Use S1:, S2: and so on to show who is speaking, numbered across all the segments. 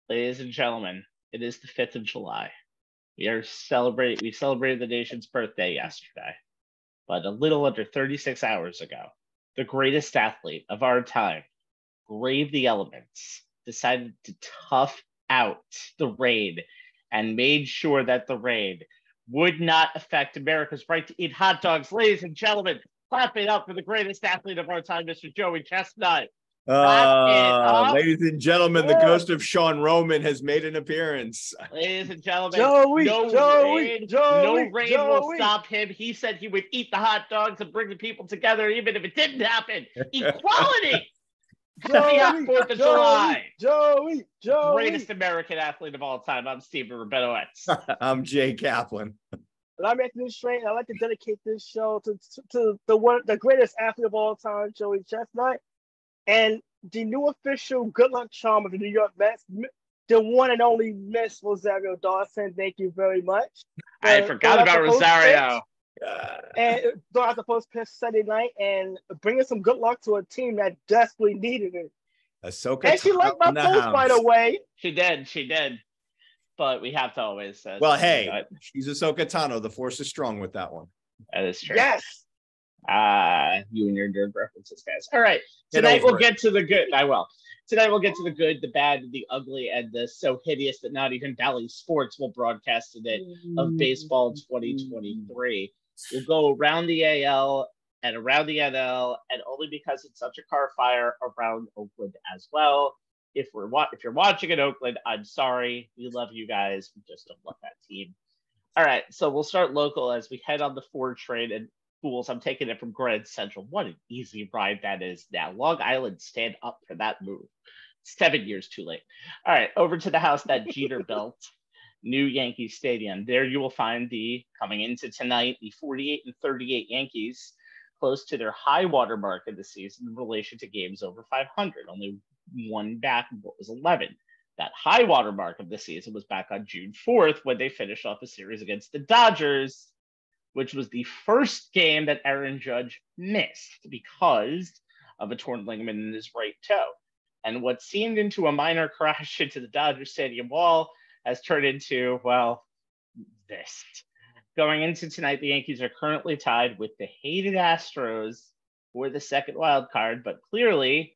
S1: Ladies and gentlemen, it is the 5th of July. We celebrated the nation's birthday yesterday. But a little under 36 hours ago, the greatest athlete of our time braved the elements, decided to tough out the rain, and made sure that the rain would not affect America's right to eat hot dogs. Ladies and gentlemen, clap it up for the greatest athlete of our time, Mr. Joey Chestnut.
S2: Ladies and gentlemen, the ghost of Sean Roman has made an appearance.
S1: Ladies and gentlemen, no rain will stop him. He said he would eat the hot dogs and bring the people together, even if it didn't happen. Equality! Happy 4th of July!
S3: Joey!
S1: Greatest American athlete of all time. I'm Stephen Rabinowitz.
S2: I'm Jay Kaplan.
S3: And I'm Anthony Strait. I'd like to dedicate this show to the greatest athlete of all time, Joey Chestnut. And the new official good luck charm of the New York Mets, the one and only Miss Rosario Dawson. Thank you very much.
S1: I forgot about Rosario.
S3: And throw out the first pitch Sunday night and bringing some good luck to a team that desperately needed it.
S2: Ahsoka
S3: and she liked my post, by the way.
S1: She did. But we have to always say.
S2: Well, hey, she's Ahsoka Tano. The Force is strong with that one.
S1: That is true.
S3: Yes.
S1: You and your nerd references, guys. All right. Tonight we'll get to the good. I will. Tonight we'll get to the good, the bad, the ugly, and the so hideous that not even Bally Sports will broadcast today of baseball 2023. We'll go around the AL and around the NL, and only because it's such a car fire around Oakland as well. If you're watching in Oakland, I'm sorry. We love you guys. We just don't love that team. All right. So we'll start local as we head on the Ford train and Fools, I'm taking it from Grand Central. What an easy ride that is now. Long Island, stand up for that move. 7 years too late. All right, over to the house that Jeter built, new Yankee Stadium. There you will find coming into tonight, the 48-38 Yankees, close to their high water mark of the season in relation to games over 500. Only one back, what was 11. That high water mark of the season was back on June 4th when they finished off a series against the Dodgers, which was the first game that Aaron Judge missed because of a torn ligament in his right toe. And what seemed into a minor crash into the Dodger Stadium wall has turned into, well, this. Going into tonight, the Yankees are currently tied with the hated Astros for the second wild card, but clearly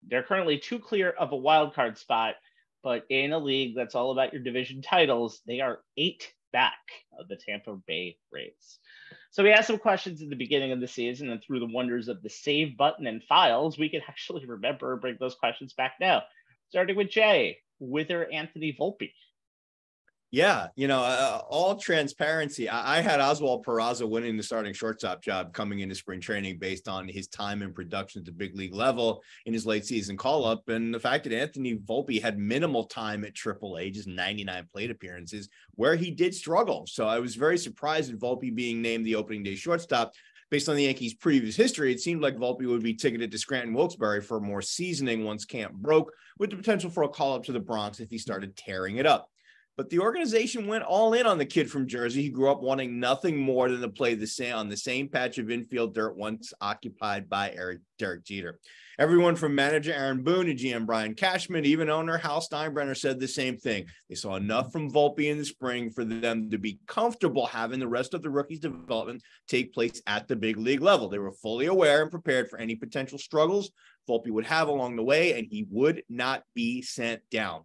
S1: they're currently too clear of a wild card spot. But in a league that's all about your division titles, they are 8 back of the Tampa Bay Rays. So we asked some questions at the beginning of the season, and through the wonders of the save button and files, we can actually remember and bring those questions back now. Starting with Jay, Wither Anthony Volpe.
S2: Yeah, all transparency. I had Oswald Peraza winning the starting shortstop job coming into spring training based on his time and production at the big league level in his late season call-up. And the fact that Anthony Volpe had minimal time at AAA, just 99 plate appearances, where he did struggle. So I was very surprised at Volpe being named the opening day shortstop. Based on the Yankees' previous history, it seemed like Volpe would be ticketed to Scranton Wilkes-Barre for more seasoning once camp broke, with the potential for a call-up to the Bronx if he started tearing it up. But the organization went all in on the kid from Jersey. He grew up wanting nothing more than to play on the same patch of infield dirt once occupied by Derek Jeter. Everyone from manager Aaron Boone to GM Brian Cashman, even owner Hal Steinbrenner, said the same thing. They saw enough from Volpe in the spring for them to be comfortable having the rest of the rookie's development take place at the big league level. They were fully aware and prepared for any potential struggles Volpe would have along the way, and he would not be sent down.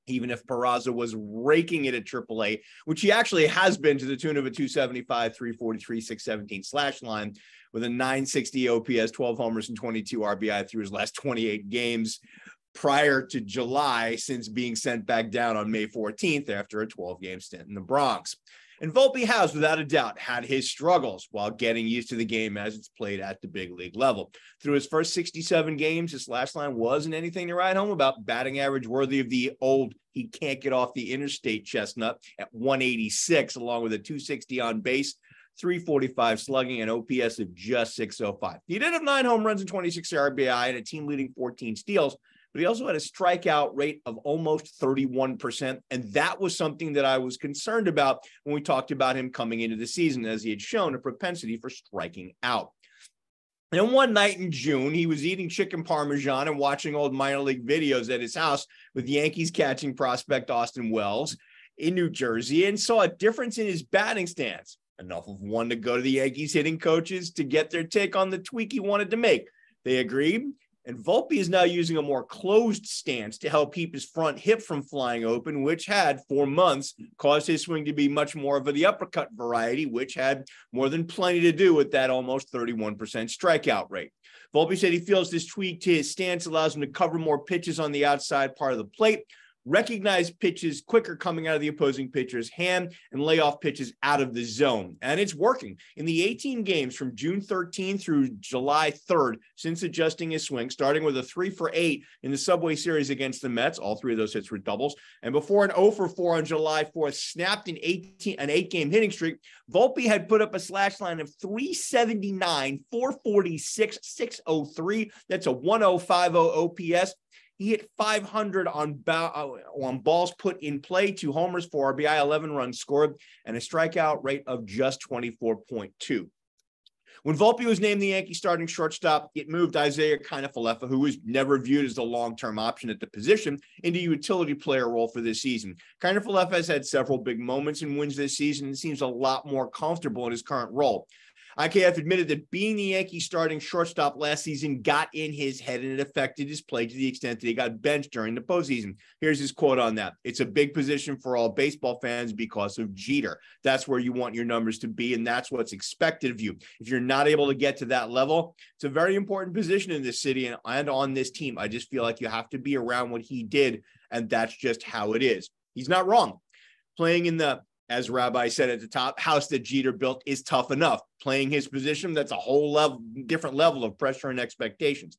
S2: Even if Peraza was raking it at AAA, which he actually has been to the tune of a 275, 343, 617 slash line with a 960 OPS, 12 homers, and 22 RBI through his last 28 games prior to July, since being sent back down on May 14th after a 12-game stint in the Bronx. And Volpe has, without a doubt, had his struggles while getting used to the game as it's played at the big league level. Through his first 67 games, his last line wasn't anything to write home about. Batting average worthy of the old he can't get off the interstate chestnut at 186, along with a 260 on base, 345 slugging, and OPS of just 605. He did have 9 home runs and 26 RBI and a team-leading 14 steals, but he also had a strikeout rate of almost 31%, and that was something that I was concerned about when we talked about him coming into the season, as he had shown a propensity for striking out. And one night in June, he was eating chicken parmesan and watching old minor league videos at his house with Yankees catching prospect Austin Wells in New Jersey, and saw a difference in his batting stance. Enough of one to go to the Yankees hitting coaches to get their take on the tweak he wanted to make. They agreed, and Volpe is now using a more closed stance to help keep his front hip from flying open, which had, for months, caused his swing to be much more of the uppercut variety, which had more than plenty to do with that almost 31% strikeout rate. Volpe said he feels this tweak to his stance allows him to cover more pitches on the outside part of the plate, recognize pitches quicker coming out of the opposing pitcher's hand, and lay off pitches out of the zone. And it's working. In the 18 games from June 13 through July 3rd, since adjusting his swing, starting with a 3-for-8 in the Subway Series against the Mets, all three of those hits were doubles, and before an 0-for-4 on July 4th, snapped an 8-game hitting streak, Volpe had put up a slash line of 379, 446, 603. That's a 1050 OPS. He hit 500 on balls put in play, 2 homers, 4 RBI, 11 runs scored, and a strikeout rate of just 24.2. When Volpe was named the Yankee starting shortstop, it moved Isaiah Kiner-Falefa, who was never viewed as the long-term option at the position, into a utility player role for this season. Kiner-Falefa has had several big moments and wins this season and seems a lot more comfortable in his current role. IKF admitted that being the Yankees starting shortstop last season got in his head and it affected his play to the extent that he got benched during the postseason. Here's his quote on that. "It's a big position for all baseball fans because of Jeter. That's where you want your numbers to be, and that's what's expected of you. If you're not able to get to that level, it's a very important position in this city and on this team. I just feel like you have to be around what he did, and that's just how it is." He's not wrong. Playing in the, as Rabbi said at the top, house that Jeter built is tough enough. Playing his position, that's a whole different level of pressure and expectations.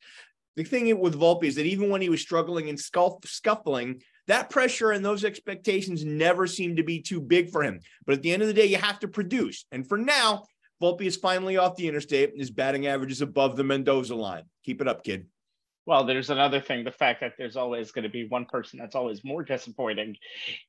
S2: The thing with Volpe is that even when he was struggling and scuffling, that pressure and those expectations never seemed to be too big for him. But at the end of the day, you have to produce. And for now, Volpe is finally off the interstate and his batting average is above the Mendoza line. Keep it up, kid.
S1: Well, there's another thing, the fact that there's always going to be one person that's always more disappointing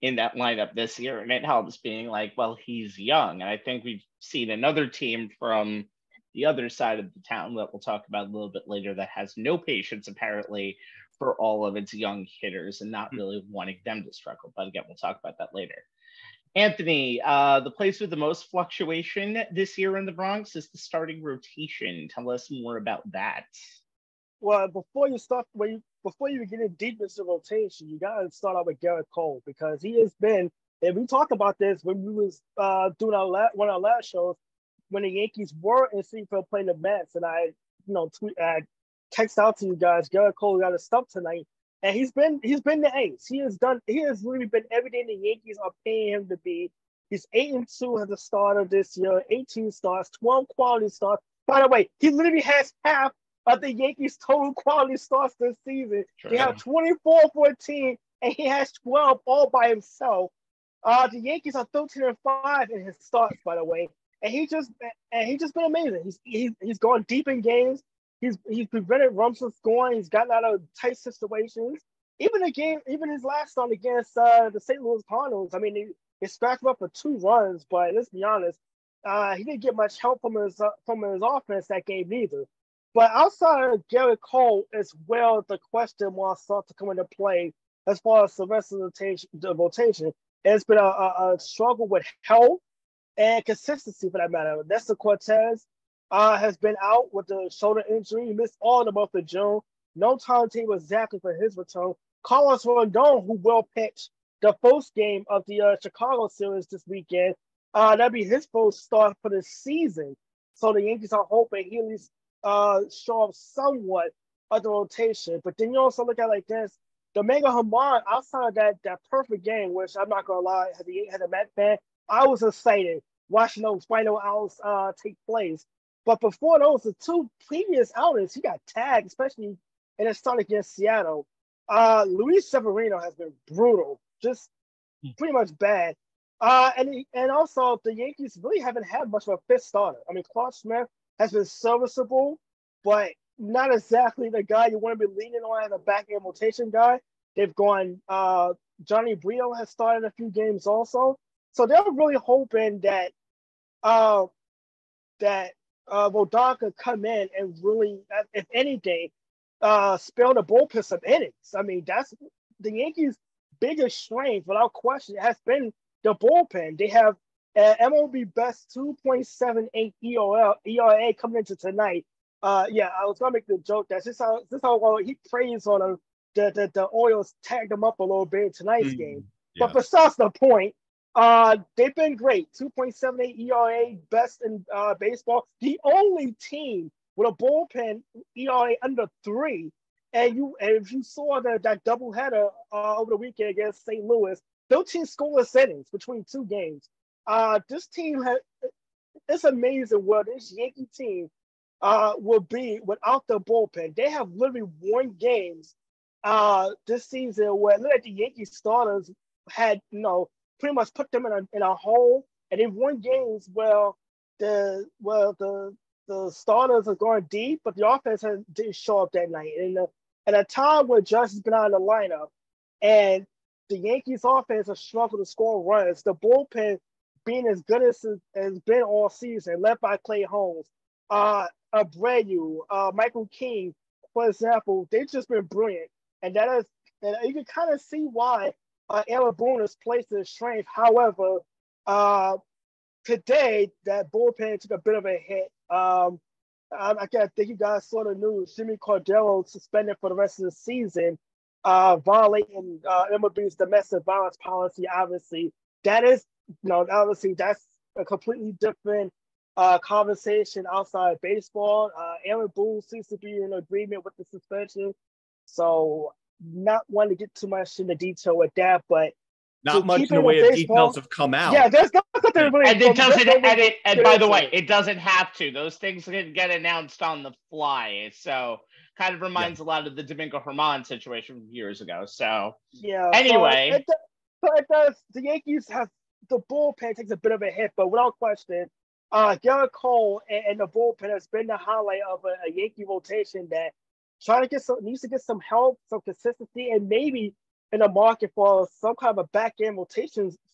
S1: in that lineup this year. And it helps being like, well, he's young. And I think we've seen another team from the other side of the town that we'll talk about a little bit later that has no patience, apparently, for all of its young hitters and not really wanting them to struggle. But again, we'll talk about that later. Anthony, the place with the most fluctuation this year in the Bronx is the starting rotation. Tell us more about that.
S3: Well, before you get in deep into the rotation, you gotta start out with Garrett Cole because he has been. And we talked about this when we was doing one of our last shows when the Yankees were in Seafield playing the Mets, and I text out to you guys. Garrett Cole got a stump tonight, and he's been the ace. He has really been everything the Yankees are paying him to be. He's 8-2 as a starter this year, 18 starts, 12 quality starts. By the way, he literally has half of the Yankees' total quality starts this season. Sure. They have 24 for a team, and he has 12 all by himself. The Yankees are 13-5 in his starts, by the way, and he's just been amazing. He's gone deep in games. He's prevented runs from scoring. He's gotten out of tight situations. Even his last start against the St. Louis Cardinals. I mean, he scratched him up for 2 runs, but let's be honest, he didn't get much help from his offense that game either. But outside of Garrett Cole as well, the question marks start to come into play as far as the rest of the rotation. It's been a struggle with health and consistency for that matter. Nestor Cortez has been out with the shoulder injury. He missed all the month of June. No timetable exactly for his return. Carlos Rodon, who will pitch the first game of the Chicago series this weekend, that'll be his first start for the season. So the Yankees are hoping he at least show up somewhat of the rotation. But then you also look at it like this. Domingo Germán, outside of that perfect game, which I'm not going to lie, as a Met fan, I was excited watching those final outs take place. But before those, the 2 previous outings, he got tagged, especially in a start against Seattle. Luis Severino has been brutal, just pretty much bad. And also, the Yankees really haven't had much of a fifth starter. I mean, Clark Smith has been serviceable, but not exactly the guy you want to be leaning on as a back-end rotation guy. They've gone, Johnny Brito has started a few games also. So they're really hoping that Rodon could come in and really, if anything, spell the bullpen some innings. I mean, that's the Yankees' biggest strength, without question, has been the bullpen. They have MLB best 2.78 ERA coming into tonight. Yeah, I was gonna make the joke that this how well he praised on them. The Orioles tagged them up a little bit in tonight's game.
S2: Yeah.
S3: But besides the point, they've been great. 2.78 ERA, best in baseball. The only team with a bullpen ERA under 3. And if you saw that doubleheader over the weekend against St. Louis, those teams scoreless innings between 2 games. This team it's amazing where this Yankee team will be without the bullpen. They have literally won games this season where look at the Yankee starters had pretty much put them in a hole, and they've won games where the starters are going deep, but the offense didn't show up that night. And at a time where Judge has been out of the lineup, and the Yankees offense has struggled to score runs, the bullpen being as good as has been all season, led by Clay Holmes, Abreu, Michael King, for example, they've just been brilliant. And you can kind of see why Aaron Boone is placed in strength. However, today that bullpen took a bit of a hit. I think you guys saw the news. Jimmy Cordero suspended for the rest of the season, violating MLB's domestic violence policy. Obviously, obviously that's a completely different conversation outside baseball. Aaron Boone seems to be in agreement with the suspension. So not wanting to get too much into detail with that, but
S2: not much in the way of details have come out.
S3: Yeah, there's nothing really.
S1: And it doesn't. And by the way, it doesn't have to. Those things can get announced on the fly. So kind of reminds a lot of the Domingo Germán situation from years ago. So
S3: yeah.
S1: Anyway,
S3: so it does. The Yankees have the bullpen takes a bit of a hit, but without question, Garrett Cole and the bullpen has been the highlight of a Yankee rotation that needs to get some help, some consistency, and maybe in the market for some kind of a back-end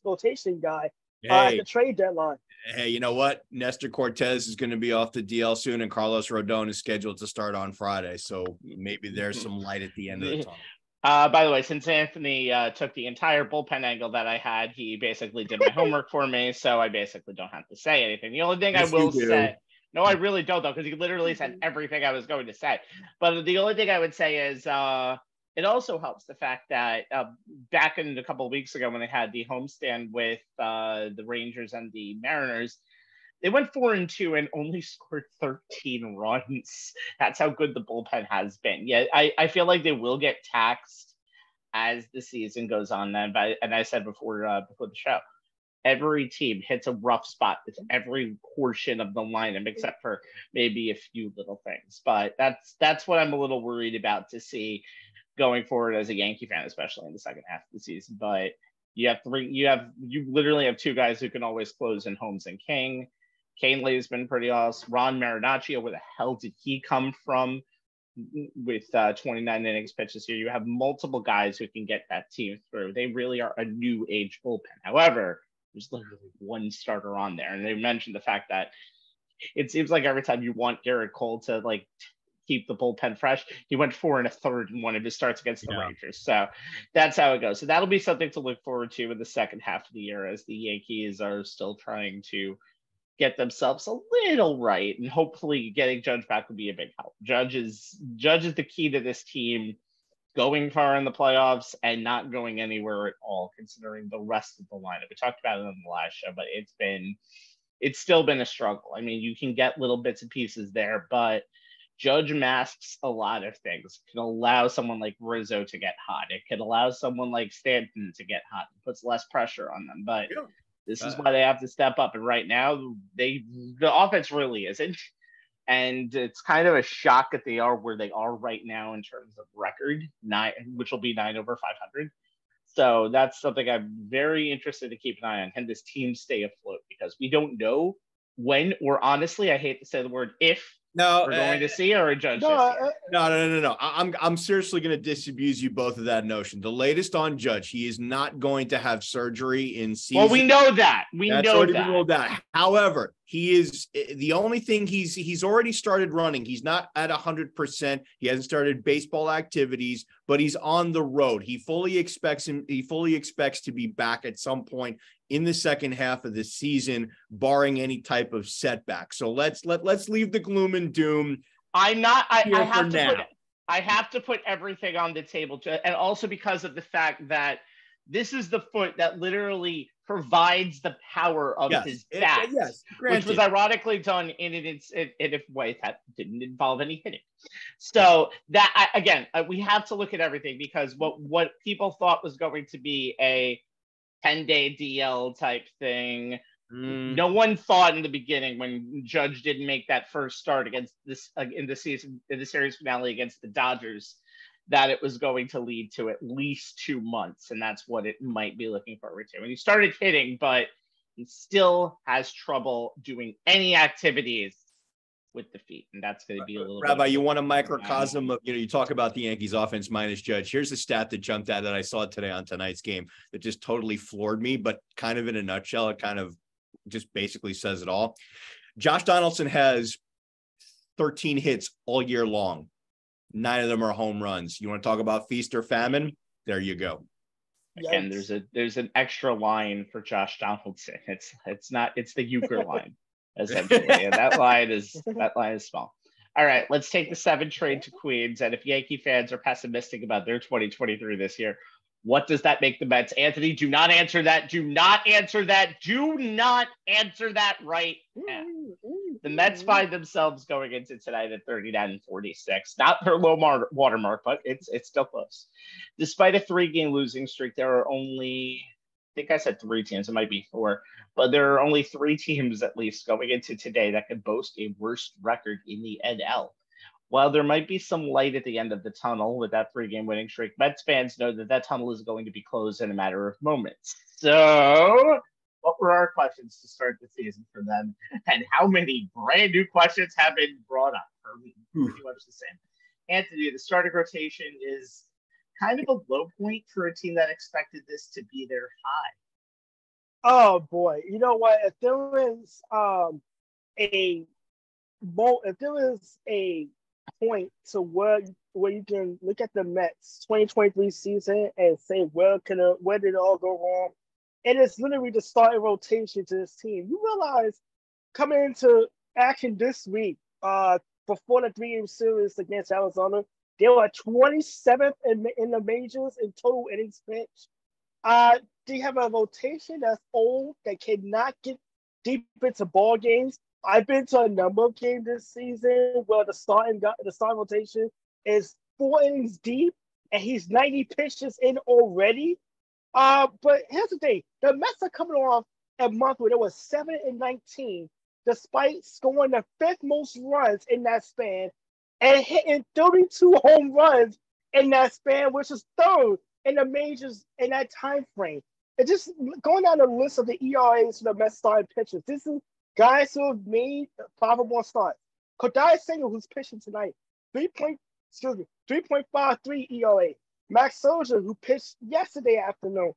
S3: rotation guy at the trade deadline.
S2: Hey, you know what? Nestor Cortez is going to be off the DL soon, and Carlos Rodon is scheduled to start on Friday. So maybe there's some light at the end of the tunnel.
S1: By the way, since Anthony took the entire bullpen angle that I had, he basically did my homework for me, so I basically don't have to say anything. The only thing I will say, no, I really don't, though, because he literally said everything I was going to say. But the only thing I would say is it also helps the fact that back in a couple of weeks ago when they had the homestand with the Rangers and the Mariners, they went 4-2 and only scored 13 runs. That's how good the bullpen has been. Yeah, I feel like they will get taxed as the season goes on. Then, and I said before the show, every team hits a rough spot with every portion of the lineup except for maybe a few little things. But that's what I'm a little worried about to see going forward as a Yankee fan, especially in the second half of the season. But you literally have 2 guys who can always close in Holmes and King. Canley has been pretty awesome. Ron Marinaccio, where the hell did he come from with 29 innings pitched this year? You have multiple guys who can get that team through. They really are a new age bullpen. However, there's literally one starter on there. And they mentioned the fact that it seems like every time you want Garrett Cole to keep the bullpen fresh, he went 4 1/3 in one of his starts against the Rangers. So that's how it goes. So that'll be something to look forward to in the second half of the year as the Yankees are still trying to get themselves a little right, and hopefully getting Judge back would be a big help. Judge is the key to this team going far in the playoffs and not going anywhere at all, considering the rest of the lineup. We talked about it on the last show, but it's still been a struggle. I mean, you can get little bits and pieces there, but Judge masks a lot of things. It can allow someone like Rizzo to get hot. It could allow someone like Stanton to get hot. It puts less pressure on them, but this is why they have to step up. And right now, the offense really isn't. And it's kind of a shock that they are where they are right now in terms of record, which will be 9 over 500. So that's something I'm very interested to keep an eye on. Can this team stay afloat? Because we don't know when, or honestly, I hate to say the word if,
S2: No,
S1: we're going to see, or a judge?
S2: No. I'm seriously going to disabuse you both of that notion. The latest on Judge, he is not going to have surgery in season.
S1: Well, we know that.
S2: That's already been ruled out. However, he is the only thing he's already started running. He's not at 100%. He hasn't started baseball activities, but he's on the road. He fully expects to be back at some point in the second half of the season, barring any type of setback. So let's leave the gloom and doom.
S1: I have to put everything on the table, and also because of the fact that this is the foot that literally provides the power of his bat, which was ironically done in a way that didn't involve any hitting. So that again, we have to look at everything, because what people thought was going to be a 10-day DL type thing. No one thought in the beginning, when Judge didn't make that first start against this in the series finale against the Dodgers, that it was going to lead to at least 2 months, and that's what it might be looking forward to. And he started hitting, but he still has trouble doing any activities with the feet, and that's going to be a little.
S2: Rabbi, you want a microcosm of, you talk about the Yankees offense minus Judge. Here's a stat that jumped out that I saw today on tonight's game that just totally floored me, but kind of in a nutshell, it kind of just basically says it all. Josh Donaldson has 13 hits all year long. 9 of them are home runs. You want to talk about feast or famine? There you go.
S1: Again, there's an extra line for Josh Donaldson. It's the Euchre line, essentially, and that line is small. All right, let's take the 7 trade to Queens. And if Yankee fans are pessimistic about their 2023 this year, what does that make the Mets? Anthony, do not answer that. Do not answer that. Do not answer that right now. The Mets find themselves going into tonight at 39-46. Not their low watermark, but it's still close. Despite a 3-game losing streak, there are only, I think I said 3 teams, it might be 4, but there are only 3 teams at least going into today that could boast a worse record in the NL. While there might be some light at the end of the tunnel with that 3-game winning streak, Mets fans know that tunnel is going to be closed in a matter of moments. So, what were our questions to start the season for them? And how many brand new questions have been brought up? Pretty much the same. Anthony, the starting rotation is kind of a low point for a team that expected this to be their high.
S3: Oh, boy. You know what? If there was a point to where you can look at the Mets 2023 season and say where did it all go wrong, it is literally the starting rotation to this team. You realize coming into action this week, before the 3-game series against Arizona, they were 27th in the majors in total innings pitched. They have a rotation that's old, that cannot get deep into ball games. I've been to a number of games this season where the starting rotation is 4 innings deep, and he's 90 pitches in already. But here's the thing: the Mets are coming off a month where they were 7-19, despite scoring the 5th most runs in that span and hitting 32 home runs in that span, which is 3rd in the majors in that time frame. And just going down the list of the ERAs for the Mets starting pitchers, this is guys who have made 5 or more starts. Kodai Senga, who's pitching tonight, 3.53 ERA. Max Scherzer, who pitched yesterday afternoon,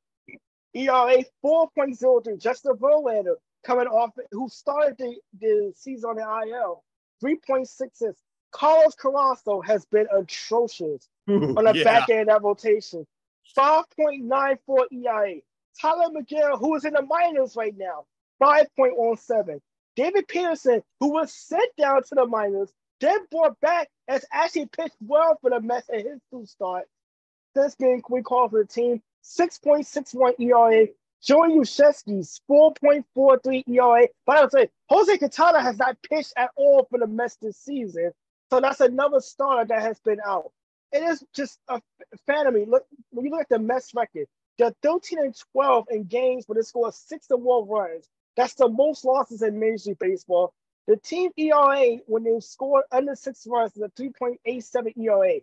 S3: ERA 4.03. Justin Verlander, coming off, who started the season on the IL, 3.66. Carlos Carrasco has been atrocious on the back end of that rotation, 5.94 ERA. Tyler McGill, who is in the minors right now, 5.17. David Peterson, who was sent down to the minors, then brought back, has actually pitched well for the Mets in his 2 starts since being recalled for the team, 6.61 ERA. Joey Ushesky's 4.43 ERA. But I would say Jose Quintana has not pitched at all for the Mets this season, so that's another starter that has been out. It is just a phantom. Look, when you look at the Mets record, they're 13-12 in games where they score 6 or more runs. That's the most losses in Major League Baseball. The team ERA, when they scored under 6 runs, is a 3.87 ERA.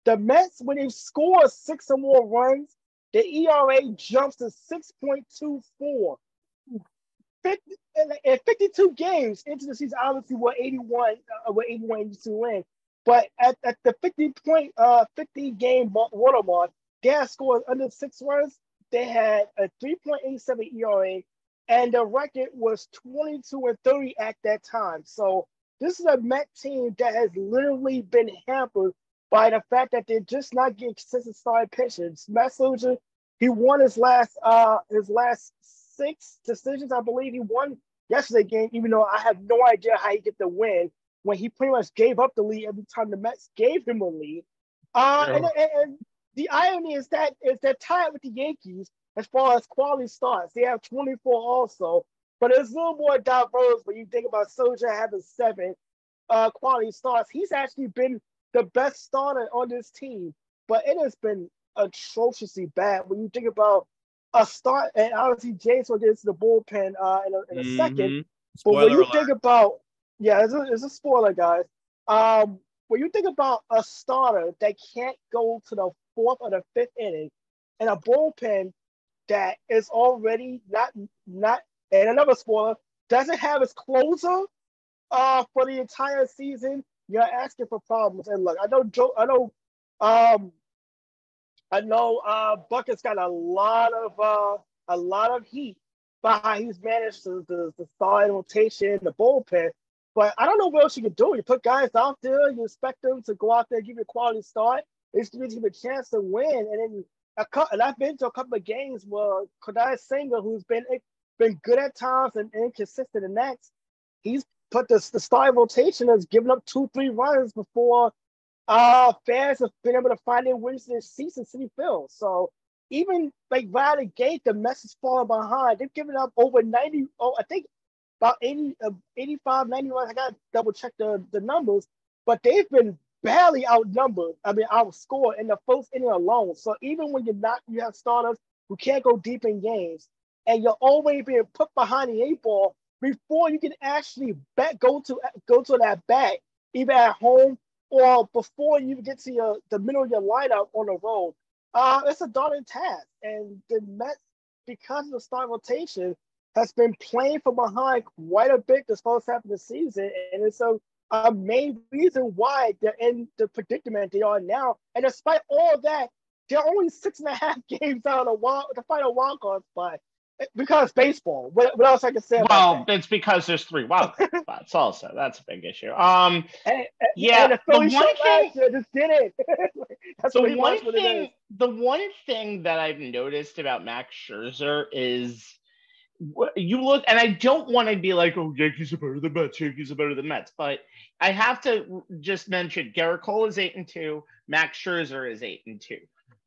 S3: The Mets, when they score 6 or more runs, the ERA jumps to 6.24. in 52 games into the season, obviously we're 81 82 win. But at the 50 game watermark, they had scored under 6 runs. They had a 3.87 ERA, and the record was 22-30 at that time. So this is a Met team that has literally been hampered by the fact that they're just not getting consistent starting pitchers. Matt Soldier, he won his last 6 decisions. I believe he won yesterday's game, even though I have no idea how he get the win when he pretty much gave up the lead every time the Mets gave him a lead. And the irony is that they're tied with the Yankees as far as quality starts. They have 24 also, but it's a little more diverse when you think about Soldier having 7 quality starts. He's actually been the best starter on this team, but it has been atrociously bad when you think about a start. And obviously, James will get into the bullpen in a second. But when you think about, it's a spoiler, guys. When you think about a starter that can't go to the 4th or the 5th inning, and a bullpen that is already not, and another spoiler, doesn't have his closer for the entire season, you're asking for problems. And look, I know Bucket's got a lot of heat by how he's managed the starting rotation, the bullpen. But I don't know what else you can do. You put guys out there, you expect them to go out there and give you a quality start. It's gives you a chance to win. And I've been to a couple of games where Kodai Senga, who's been good at times and inconsistent in next, he's put the starting rotation has given up 2-3 runs before fans have been able to find their wins in their seats in Citi Field. So even like right out of the gate, the Mets is falling behind. They've given up over 90. I think about 80, 85, 90 runs. I got to double check the numbers, but they've been barely outnumbered. Outscored in the first inning alone. So even when you have starters who can't go deep in games, and you're always being put behind the 8 ball before you can actually go to that bat, either at home or before you get to the middle of your lineup on the road. It's a daunting task. And the Mets, because of the start rotation, has been playing from behind quite a bit this first half of the season. And it's a main reason why they're in the predicament they are now. And despite all of that, they're only 6.5 games out of the final wild card spot. Because baseball. What else I can say about that?
S1: Well, it's because there's 3 wild card spots also. That's a big issue.
S3: And the Philly show last year just did it. That's
S1: the one thing that I've noticed about Max Scherzer is you look, and I don't want to be like, oh, Yankees are better than Mets, Yankees are better than Mets, but I have to just mention Garrett Cole is 8-2, Max Scherzer is 8-2.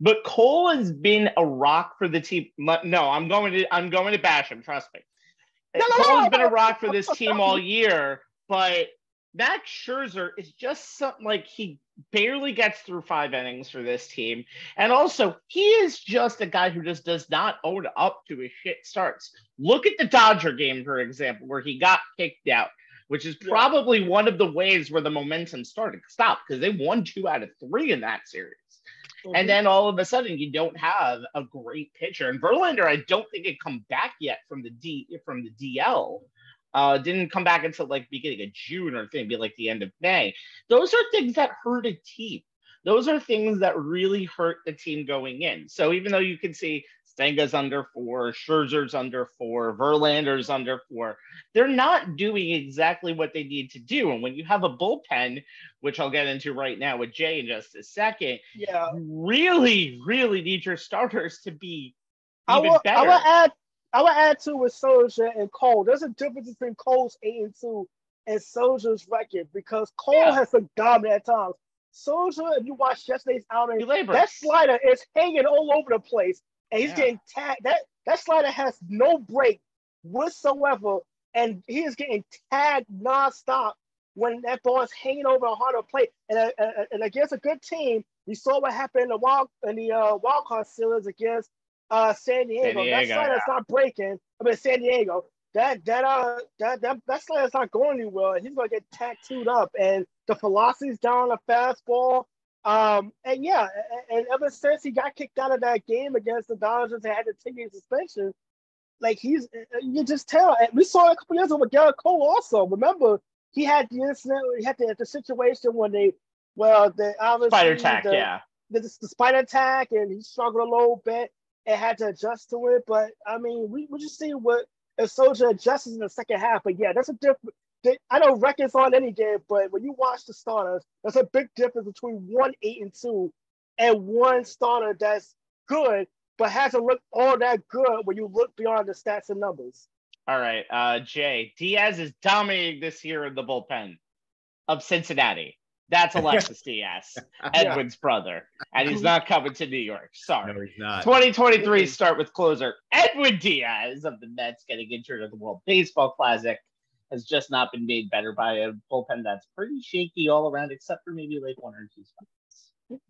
S1: But Cole has been a rock for the team. No, I'm going to bash him. Trust me. Cole has been a rock for this team all year, but Max Scherzer is just something like he barely gets through 5 innings for this team. And also, he is just a guy who just does not own up to his shit starts. Look at the Dodger game, for example, where he got kicked out, which is probably one of the ways where the momentum started to stop because they won 2 out of 3 in that series. Mm-hmm. And then all of a sudden, you don't have a great pitcher. And Verlander, I don't think it come back yet from the DL. Didn't come back until like beginning of June or maybe like the end of May. Those are things that hurt a team. Those are things that really hurt the team going in. So even though you can see Senga's under 4, Scherzer's under 4, Verlander's under 4, they're not doing exactly what they need to do. And when you have a bullpen, which I'll get into right now with Jay in just a second, you really, really need your starters to be even better.
S3: I would add to with Soldier and Cole. There's a difference between Cole's 8-2 and Soldier's record because Cole has been dominant at times. Soldier, if you watch yesterday's outing, that slider is hanging all over the place. And he's getting tagged. That slider has no break whatsoever. And he is getting tagged nonstop when that ball is hanging over a harder plate. And against a good team, you saw what happened in the wild card series against San Diego. That slider's not breaking. San Diego. That slider's not going anywhere. He's going to get tattooed up. And the velocity's down on the fastball. And ever since he got kicked out of that game against the Dodgers and had to take a suspension, like you just tell. And we saw it a couple years ago with Garrett Cole also. Remember, he had the incident. He had the situation when the
S1: spider attack,
S3: the spider attack, and he struggled a little bit and had to adjust to it. But I mean, we just see what if Soldier adjusts in the second half. But yeah, that's a different. I know records on any game, but when you watch the starters, there's a big difference between 1-8-2 and one starter that's good, but hasn't looked all that good when you look beyond the stats and numbers.
S1: All right, Jay, Diaz is dominating this year in the bullpen of Cincinnati. That's Alexis Diaz, Edwin's brother, and he's not coming to New York. Sorry.
S2: No, he's not.
S1: 2023 start with closer Edwin Diaz of the Mets getting injured at the World Baseball Classic has just not been made better by a bullpen that's pretty shaky all around, except for maybe like one or two spots.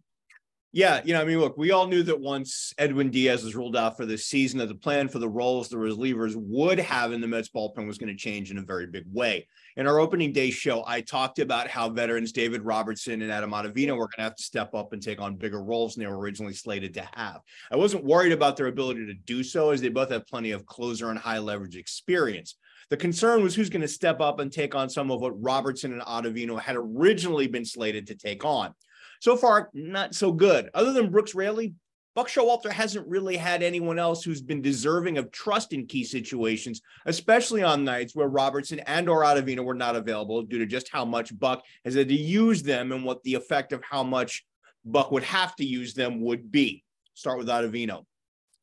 S2: Yeah, I mean, look, we all knew that once Edwin Diaz was ruled out for this season, that the plan for the roles the relievers would have in the Mets bullpen was going to change in a very big way. In our opening day show, I talked about how veterans David Robertson and Adam Ottavino were going to have to step up and take on bigger roles than they were originally slated to have. I wasn't worried about their ability to do so, as they both have plenty of closer and high leverage experience. The concern was who's going to step up and take on some of what Robertson and Ottavino had originally been slated to take on. So far, not so good. Other than Brooks Raley, Buck Showalter hasn't really had anyone else who's been deserving of trust in key situations, especially on nights where Robertson and or Ottavino were not available due to just how much Buck has had to use them and what the effect of how much Buck would have to use them would be. Start with Ottavino.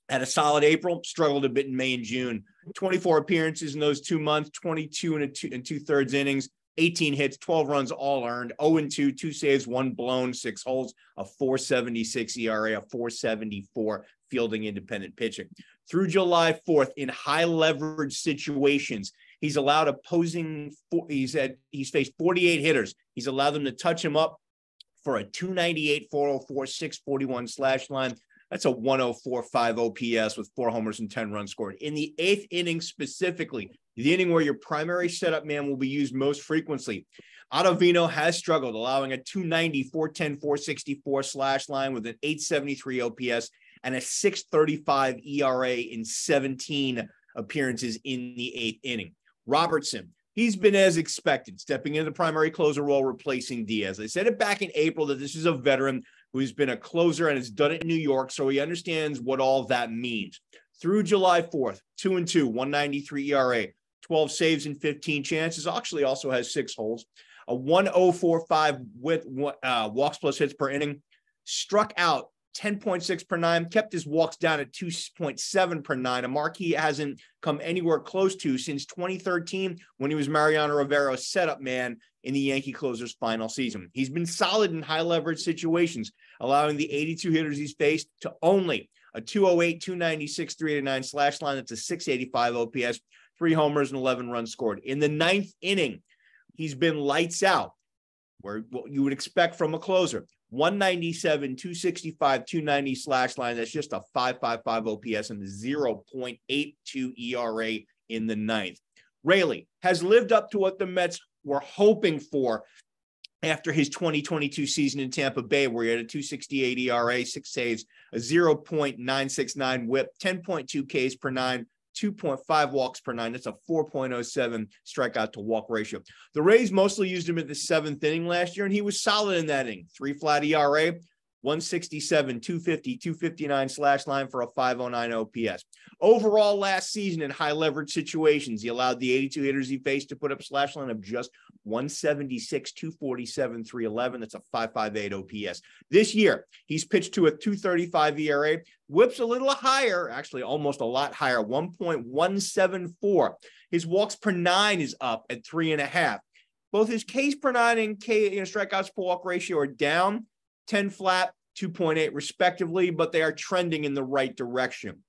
S2: Had a solid April, struggled a bit in May and June. 24 appearances in those 2 months, 22 and 2/3 innings, 18 hits, 12 runs, all earned, 0-2, 2 saves, 1 blown, 6 holes, a 4.76 ERA, a 4.74 fielding independent pitching. Through July 4th, in high leverage situations, he's allowed he's faced 48 hitters. He's allowed them to touch him up for a 298, 404, 641 slash line. That's a 104.5 OPS with 4 homers and 10 runs scored. In the 8th inning specifically, the inning where your primary setup man will be used most frequently, Ottavino has struggled, allowing a 290, 410, 464 slash line with an 873 OPS and a 635 ERA in 17 appearances in the 8th inning. Robertson, he's been as expected, stepping into the primary closer role, replacing Diaz. I said it back in April that this is a veteran who's been a closer and has done it in New York, so he understands what all that means. Through July 4th, 2-2, 193 ERA, 12 saves and 15 chances, actually also has 6 holes, a 1.045 with walks plus hits per inning, struck out 10.6 per 9, kept his walks down at 2.7 per 9, a mark he hasn't come anywhere close to since 2013 when he was Mariano Rivera's setup man in the Yankee closer's final season. He's been solid in high leverage situations, allowing the 82 hitters he's faced to only a 208, 296, 389 slash line. That's a 685 OPS, 3 homers and 11 runs scored. In the 9th inning, he's been lights out, where what you would expect from a closer. 197, 265, 290 slash line. That's just a 5.55 OPS and a 0.82 ERA in the 9th. Raley has lived up to what the Mets were hoping for after his 2022 season in Tampa Bay, where he had a 2.68 ERA, 6 saves, a 0.969 whip, 10.2 Ks per 9, 2.5 walks per 9. That's a 4.07 strikeout to walk ratio. The Rays mostly used him at the 7th inning last year, and he was solid in that inning. 3 flat ERA, 167, 250, 259 slash line for a 509 OPS. Overall, last season in high leverage situations, he allowed the 82 hitters he faced to put up a slash line of just 176, 247, 311. That's a 558 OPS. This year, he's pitched to a 235 ERA, whips a little higher, actually almost a lot higher, 1.174. His walks per 9 is up at 3.5. Both his Ks per 9 and strikeouts per walk ratio are down 10 flat, 2.8 respectively, but they are trending in the right direction.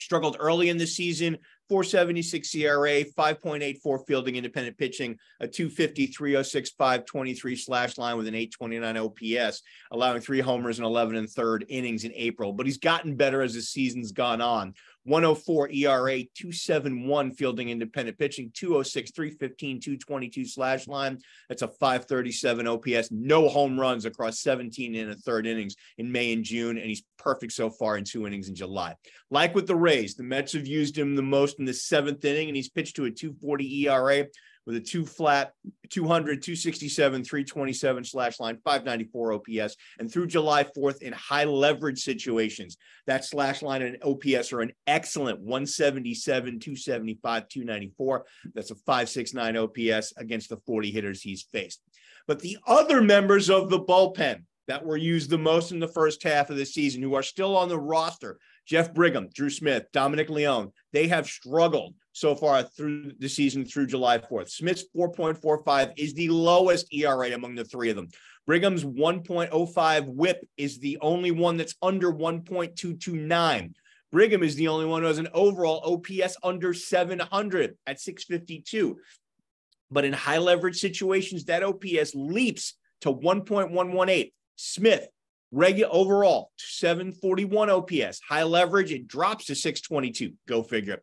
S2: Struggled early in the season, .476 ERA, 5.84 fielding independent pitching, a 250, 306, 523 slash line with an 829 OPS, allowing 3 homers and 11 1/3 innings in April. But he's gotten better as the season's gone on. 104 ERA, 271 fielding independent pitching, 206, 315, 222 slash line. That's a 537 OPS. No home runs across 17 1/3 innings in May and June, and he's perfect so far in 2 innings in July. Like with the Rays, the Mets have used him the most in the 7th inning, and he's pitched to a 240 ERA with a 200, 267, 327 slash line, 594 OPS. And through July 4th in high leverage situations, that slash line and OPS are an excellent 177, 275, 294. That's a 569 OPS against the 40 hitters he's faced. But the other members of the bullpen that were used the most in the first half of the season, who are still on the roster, Jeff Brigham, Drew Smith, Dominic Leone, they have struggled so far through the season through July 4th. Smith's 4.45 is the lowest ERA among the 3 of them. Brigham's 1.05 whip is the only one that's under 1.229. Brigham is the only one who has an overall OPS under 700 at 652. But in high leverage situations, that OPS leaps to 1.118. Smith, regular overall, 741 OPS. High leverage, it drops to 622. Go figure.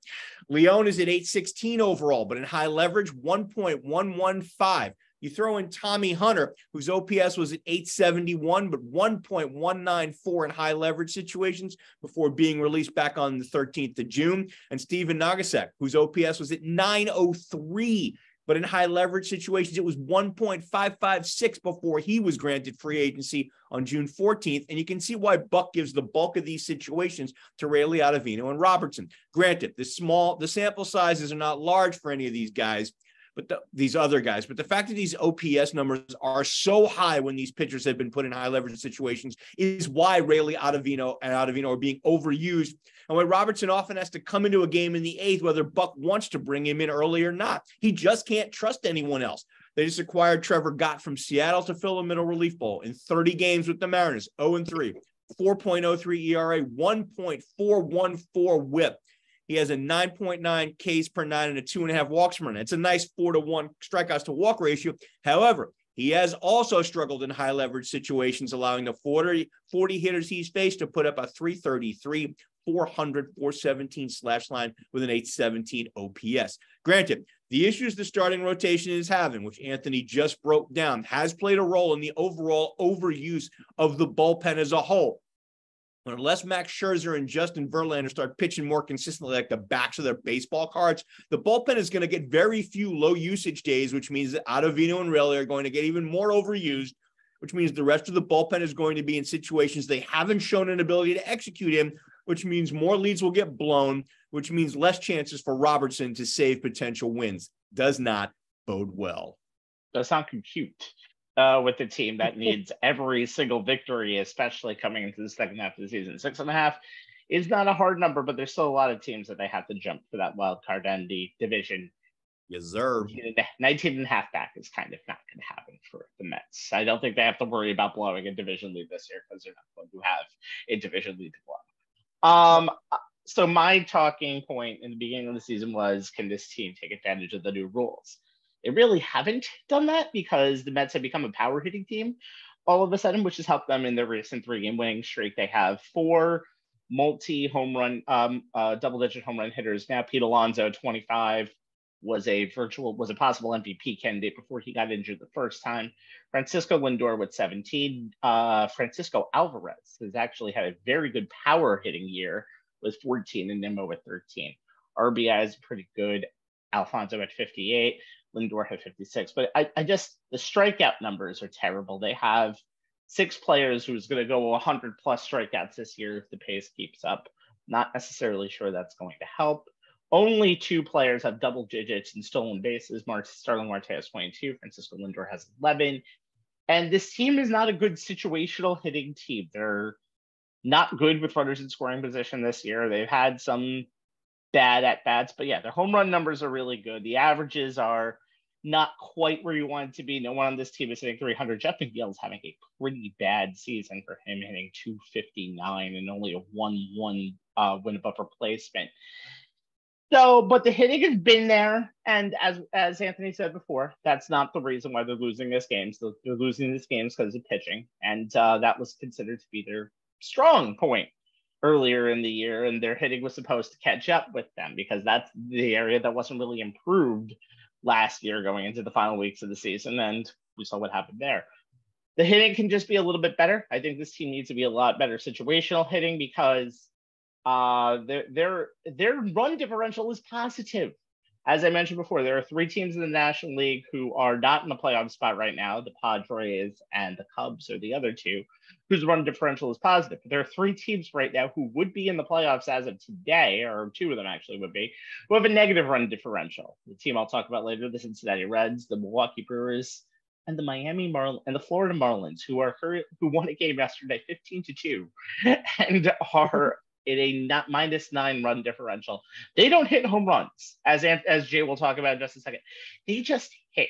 S2: Leone is at 816 overall, but in high leverage, 1.115. You throw in Tommy Hunter, whose OPS was at 871, but 1.194 in high leverage situations before being released back on the 13th of June. And Steven Nagasek, whose OPS was at 903. But in high leverage situations, it was 1.556 before he was granted free agency on June 14th. And you can see why Buck gives the bulk of these situations to Rayleigh, Ottavino, and Robertson. Granted, the sample sizes are not large for any of these guys, but these other guys. But the fact that these OPS numbers are so high when these pitchers have been put in high leverage situations is why Rayleigh, Ottavino are being overused. And why Robertson often has to come into a game in the 8th, whether Buck wants to bring him in early or not. He just can't trust anyone else. They just acquired Trevor Gott from Seattle to fill a middle relief role in 30 games with the Mariners, 0-3, 4.03 ERA, 1.414 whip. He has a 9.9 Ks per 9 and a 2.5 walks per 9. It's a nice 4-to-1 strikeouts to walk ratio. However, he has also struggled in high leverage situations, allowing the 40 hitters he's faced to put up a 333, 400, 417 slash line with an 817 OPS. Granted, the issues the starting rotation is having, which Anthony just broke down, has played a role in the overall overuse of the bullpen as a whole. Unless Max Scherzer and Justin Verlander start pitching more consistently like the backs of their baseball cards, the bullpen is going to get very few low usage days, which means that Ottavino and Rayleigh are going to get even more overused, which means the rest of the bullpen is going to be in situations they haven't shown an ability to execute in, which means more leads will get blown, which means less chances for Robertson to save potential wins. Does not bode well.
S1: Does not compute with the team that needs every single victory, especially coming into the second half of the season. 6.5 is not a hard number, but there's still a lot of teams that they have to jump for that wild card and the division.
S2: Yes, sir.
S1: 19.5 back is kind of not going to happen for the Mets. I don't think they have to worry about blowing a division lead this year because they're not going to have a division lead to blow. So my talking point in the beginning of the season was, can this team take advantage of the new rules? They really haven't done that because the Mets have become a power hitting team all of a sudden, which has helped them in their recent 3-game winning streak. They have 4 multi-home run, double-digit home run hitters now. Pete Alonso, 25, was a possible MVP candidate before he got injured the first time. Francisco Lindor with 17. Francisco Alvarez has actually had a very good power hitting year with 14, and Nimmo with 13. RBI is pretty good. Alfonso at 58. Lindor had 56, but I just, the strikeout numbers are terrible. They have 6 players who's going to go 100 plus strikeouts this year if the pace keeps up. Not necessarily sure that's going to help. Only 2 players have double digits in stolen bases. Starling Marte has 22. Francisco Lindor has 11. And this team is not a good situational hitting team. They're not good with runners in scoring position this year. They've had some bad at bats, but yeah, their home run numbers are really good. The averages are not quite where you want it to be. No one on this team is hitting 300. Jeff McNeil is having a pretty bad season for him, hitting 259 and only a 1-1 win above replacement. So, but the hitting has been there, and as Anthony said before, that's not the reason why they're losing this game. So they're losing this game because of pitching, and that was considered to be their strong point earlier in the year, and their hitting was supposed to catch up with them because that's the area that wasn't really improved last year going into the final weeks of the season, and we saw what happened there. The hitting can just be a little bit better. I think this team needs to be a lot better situational hitting because their run differential is positive. As I mentioned before, there are 3 teams in the National League who are not in the playoff spot right now. The Padres and the Cubs are the other 2 whose run differential is positive. There are 3 teams right now who would be in the playoffs as of today, or 2 of them actually would be, who have a negative run differential. The team I'll talk about later, the Cincinnati Reds, the Milwaukee Brewers, and the Miami Marlins and the Florida Marlins, who won a game yesterday 15-2 and are in a -9 run differential. They don't hit home runs, as Jay will talk about in just a second. They just hit.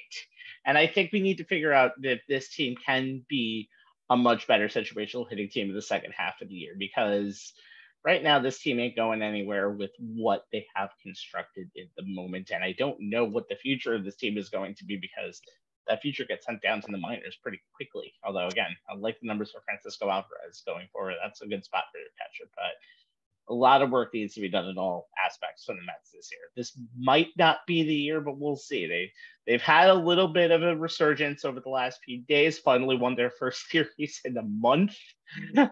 S1: And I think we need to figure out if this team can be a much better situational hitting team in the second half of the year, because right now this team ain't going anywhere with what they have constructed at the moment. And I don't know what the future of this team is going to be, because that future gets sent down to the minors pretty quickly. Although, again, I like the numbers for Francisco Alvarez going forward. That's a good spot for your catcher. But a lot of work needs to be done in all aspects for the Mets this year. This might not be the year, but we'll see. They've had a little bit of a resurgence over the last few days. Finally won their first series in a month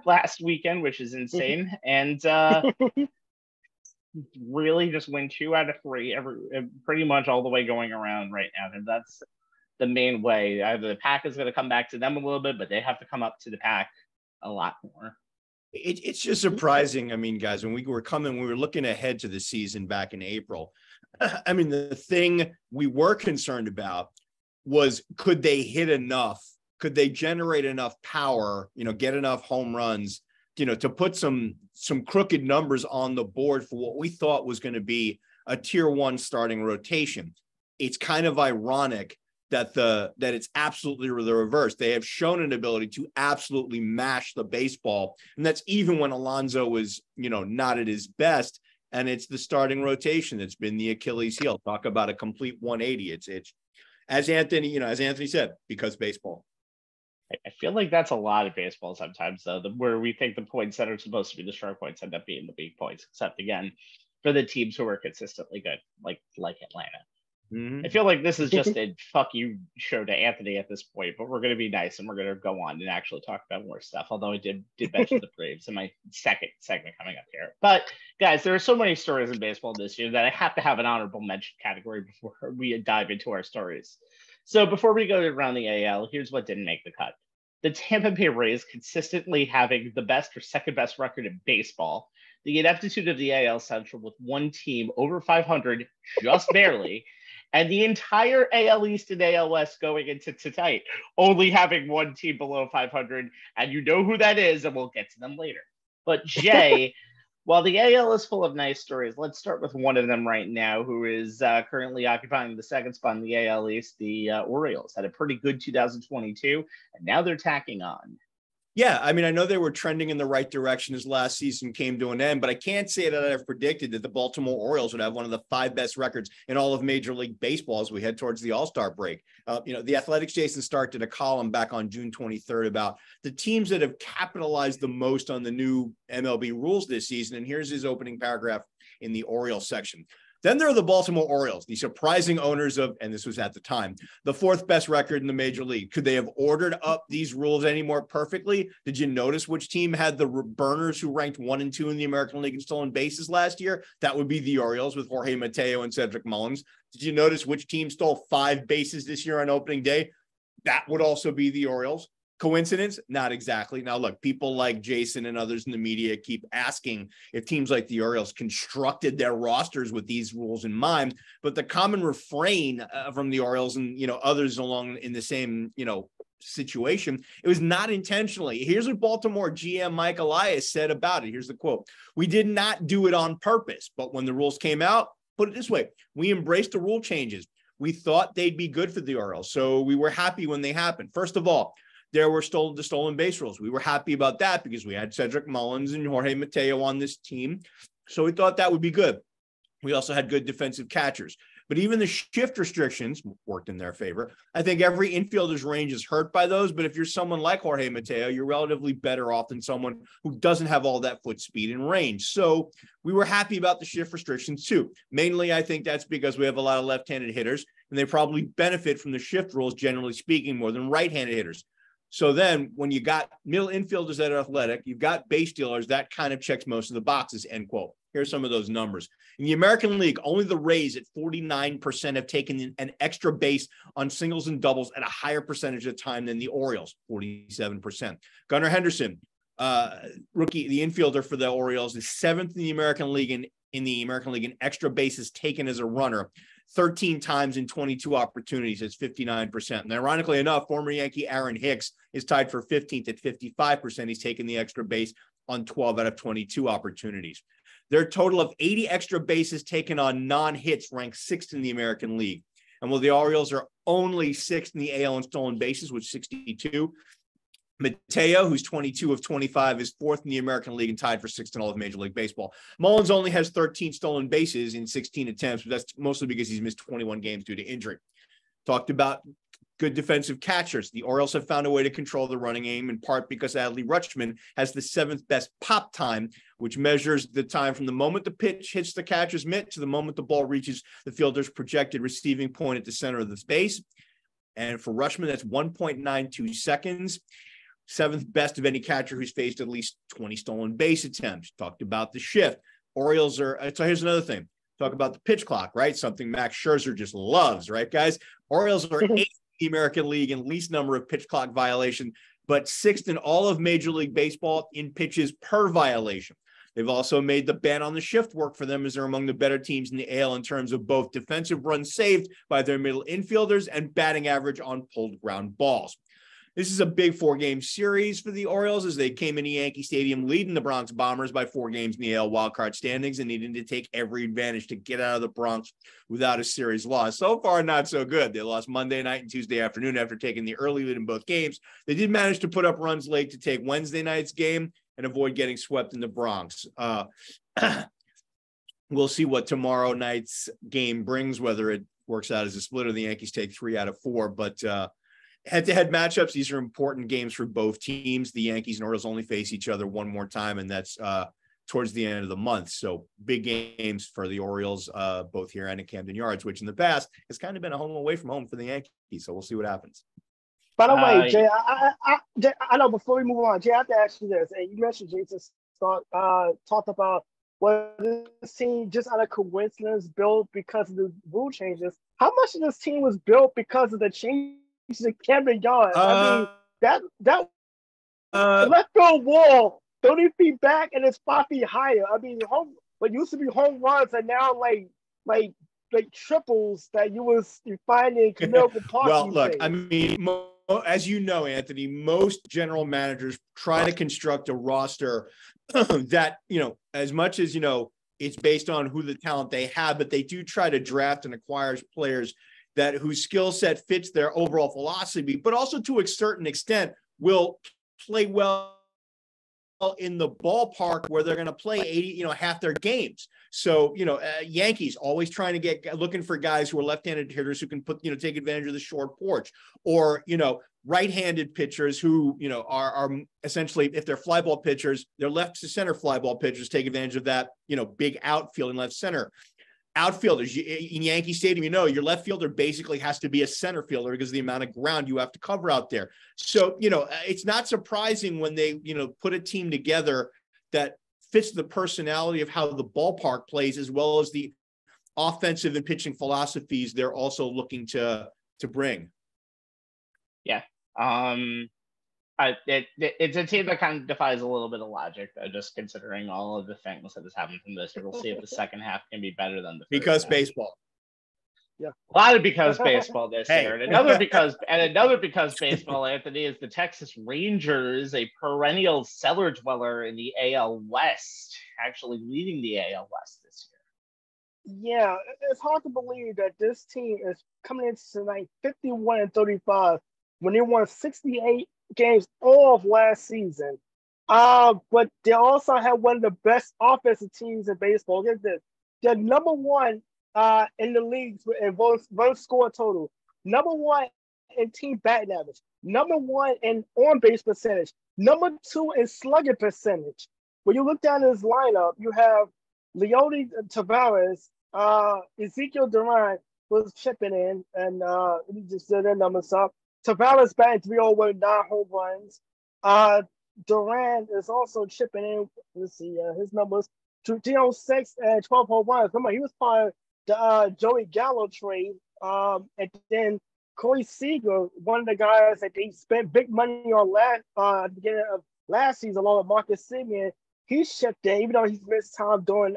S1: last weekend, which is insane. And really just win 2 out of 3 pretty much all the way going around right now. And that's the main way. Either the pack is going to come back to them a little bit, but they have to come up to the pack a lot more.
S2: It's just surprising. I mean, guys, when we were looking ahead to the season back in April, I mean, the thing we were concerned about was, could they hit enough? Could they generate enough power, get enough home runs, to put some crooked numbers on the board for what we thought was going to be a tier 1 starting rotation. It's kind of ironic that it's absolutely the reverse. They have shown an ability to absolutely mash the baseball, and that's even when Alonso was, not at his best. And it's the starting rotation that's been the Achilles heel. Talk about a complete 180. It's as Anthony said, because baseball.
S1: I feel like that's a lot of baseball sometimes, though, where we think the points that are supposed to be the strong points end up being the weak points, except again for the teams who are consistently good, like Atlanta. Mm-hmm. I feel like this is just a fuck you show to Anthony at this point, but we're going to be nice and we're going to go on and actually talk about more stuff. Although I did mention the Braves in my second segment coming up here. But guys, there are so many stories in baseball this year that I have to have an honorable mention category before we dive into our stories. So before we go around the AL, here's what didn't make the cut. The Tampa Bay Rays consistently having the best or second best record in baseball. The ineptitude of the AL Central with one team over 500, just barely. And the entire AL East and AL West going into tonight, only having one team below 500. And you know who that is, and we'll get to them later. But Jay, while the AL is full of nice stories, let's start with one of them right now, who is currently occupying the second spot in the AL East. The Orioles had a pretty good 2022, and now they're tacking on.
S2: Yeah, I mean, I know they were trending in the right direction as last season came to an end, but I can't say that I've predicted that the Baltimore Orioles would have one of the 5 best records in all of Major League Baseball as we head towards the All-Star break. The Athletic's Jason Stark did a column back on June 23rd about the teams that have capitalized the most on the new MLB rules this season, and here's his opening paragraph in the Orioles section. Then there are the Baltimore Orioles, the surprising owners of, and this was at the time, the 4th best record in the major league. Could they have ordered up these rules any more perfectly? Did you notice which team had the burners who ranked 1 and 2 in the American League in stolen bases last year? That would be the Orioles with Jorge Mateo and Cedric Mullins. Did you notice which team stole 5 bases this year on opening day? That would also be the Orioles. Coincidence? Not exactly. Now, look, people like Jason and others in the media keep asking if teams like the Orioles constructed their rosters with these rules in mind. But the common refrain from the Orioles and, others along in the same, situation, it was not intentionally. Here's what Baltimore GM Mike Elias said about it. Here's the quote. "We did not do it on purpose, but when the rules came out, put it this way, we embraced the rule changes. We thought they'd be good for the Orioles, so we were happy when they happened. First of all, there were the stolen base rules. We were happy about that because we had Cedric Mullins and Jorge Mateo on this team. So we thought that would be good. We also had good defensive catchers. But even the shift restrictions worked in their favor. I think every infielder's range is hurt by those. But if you're someone like Jorge Mateo, you're relatively better off than someone who doesn't have all that foot speed and range. So we were happy about the shift restrictions too. Mainly, I think that's because we have a lot of left-handed hitters, and they probably benefit from the shift rules, generally speaking, more than right-handed hitters. So then when you got middle infielders that are athletic, you've got base stealers, that kind of checks most of the boxes, end quote. Here's some of those numbers. In the American League, only the Rays at 49% have taken an extra base on singles and doubles at a higher percentage of time than the Orioles, 47%. Gunnar Henderson, rookie, the infielder for the Orioles, is 7th in the American League in extra bases taken as a runner, 13 times in 22 opportunities. It's 59%. And ironically enough, former Yankee Aaron Hicks is tied for 15th at 55%. He's taken the extra base on 12 out of 22 opportunities. Their total of 80 extra bases taken on non-hits ranks 6th in the American League. And while the Orioles are only 6th in the AL in stolen bases with 62, Mateo, who's 22 of 25, is 4th in the American League and tied for 6th in all of Major League Baseball. Mullins only has 13 stolen bases in 16 attempts, but that's mostly because he's missed 21 games due to injury. Talked about good defensive catchers. The Orioles have found a way to control the running game, in part because Adley Rutschman has the 7th best pop time, which measures the time from the moment the pitch hits the catcher's mitt to the moment the ball reaches the fielder's projected receiving point at the center of the space. And for Rutschman, that's 1.92 seconds. 7th best of any catcher who's faced at least 20 stolen base attempts. Talked about the shift. Orioles are, so here's another thing. Talk about the pitch clock, right? Something Max Scherzer just loves, right, guys? Orioles are 8th in the American League in least number of pitch clock violation, but 6th in all of Major League Baseball in pitches per violation. They've also made the ban on the shift work for them, as they're among the better teams in the AL in terms of both defensive runs saved by their middle infielders and batting average on pulled ground balls. This is a big 4-game series for the Orioles, as they came into Yankee Stadium leading the Bronx Bombers by 4 games in the AL wildcard standings and needing to take every advantage to get out of the Bronx without a series loss. So far, not so good. They lost Monday night and Tuesday afternoon after taking the early lead in both games. They did manage to put up runs late to take Wednesday night's game and avoid getting swept in the Bronx. We'll see what tomorrow night's game brings, whether it works out as a split or the Yankees take 3 out of 4. But head-to-head matchups, these are important games for both teams. The Yankees and Orioles only face each other one more time, and that's towards the end of the month. So big games for the Orioles, both here and at Camden Yards, which in the past has kind of been a home away from home for the Yankees. So we'll see what happens.
S3: By the way, Jay, I know before we move on, Jay, I have to ask you this. And you mentioned Jason talked about what this team just out of coincidence built because of the rule changes. How much of this team was built because of the change to Camden Yards? I mean, that left field wall 30 feet back and it's 5 feet higher. I mean, what used to be home runs are now like triples that you find in Comerica Park.
S2: Well, look, I mean, as you know, Anthony, most general managers try to construct a roster that, as much as, it's based on who the talent they have, but they do try to draft and acquire players whose skill set fits their overall philosophy, but also to a certain extent will play well in the ballpark where they're going to play 80, half their games. So, Yankees always trying to looking for guys who are left-handed hitters who can take advantage of the short porch, or, right-handed pitchers who, are essentially, if they're fly ball pitchers, they're left to center fly ball pitchers, take advantage of that, big outfield and left center. Outfielders in Yankee Stadium, your left fielder basically has to be a center fielder because of the amount of ground you have to cover out there. So, it's not surprising when they, put a team together that fits the personality of how the ballpark plays, as well as the offensive and pitching philosophies they're also looking to bring.
S1: Yeah. It's a team that kind of defies a little bit of logic, though, just considering all of the things that has happened from this year. We'll see if the second half can be better than the first
S2: because
S1: half.
S2: Baseball.
S3: Yeah,
S1: a lot of because baseball this year, and another because baseball, Anthony, is the Texas Rangers, a perennial cellar dweller in the AL West, actually leading the AL West this year.
S3: Yeah, it's hard to believe that this team is coming into tonight 51-35 when they won 68 games all of last season. But they also had one of the best offensive teams in baseball. Look at this. they're number one in the leagues in run score total, number one in team batting average, number one in on-base percentage, number two in slugging percentage. When you look down this lineup, you have Leody Taveras, Ezekiel Duran was chipping in, and we just did their numbers up. Taveras batting 301 with 9 home runs. Duran is also chipping in. Let's see, his numbers 306 and 12 home runs. Remember, he was part of the Joey Gallo trade. And then Corey Seager, one of the guys that they spent big money on at the beginning of last season, along with Marcus Semien, he shipped in, even though he's missed time due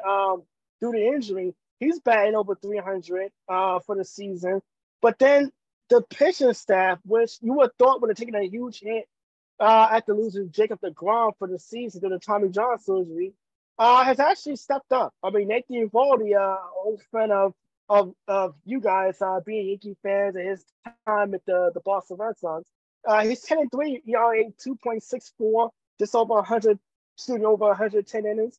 S3: to injury. He's batting over 300 for the season. But then the pitching staff, which you would have thought would have taken a huge hit after losing Jacob deGrom for the season due to Tommy John surgery, has actually stepped up. I mean, Nathan Eovaldi, old friend of you guys being Yankee fans and his time at the Boston Red Sox, he's 10-3, ERA 2.64, just over 110 innings.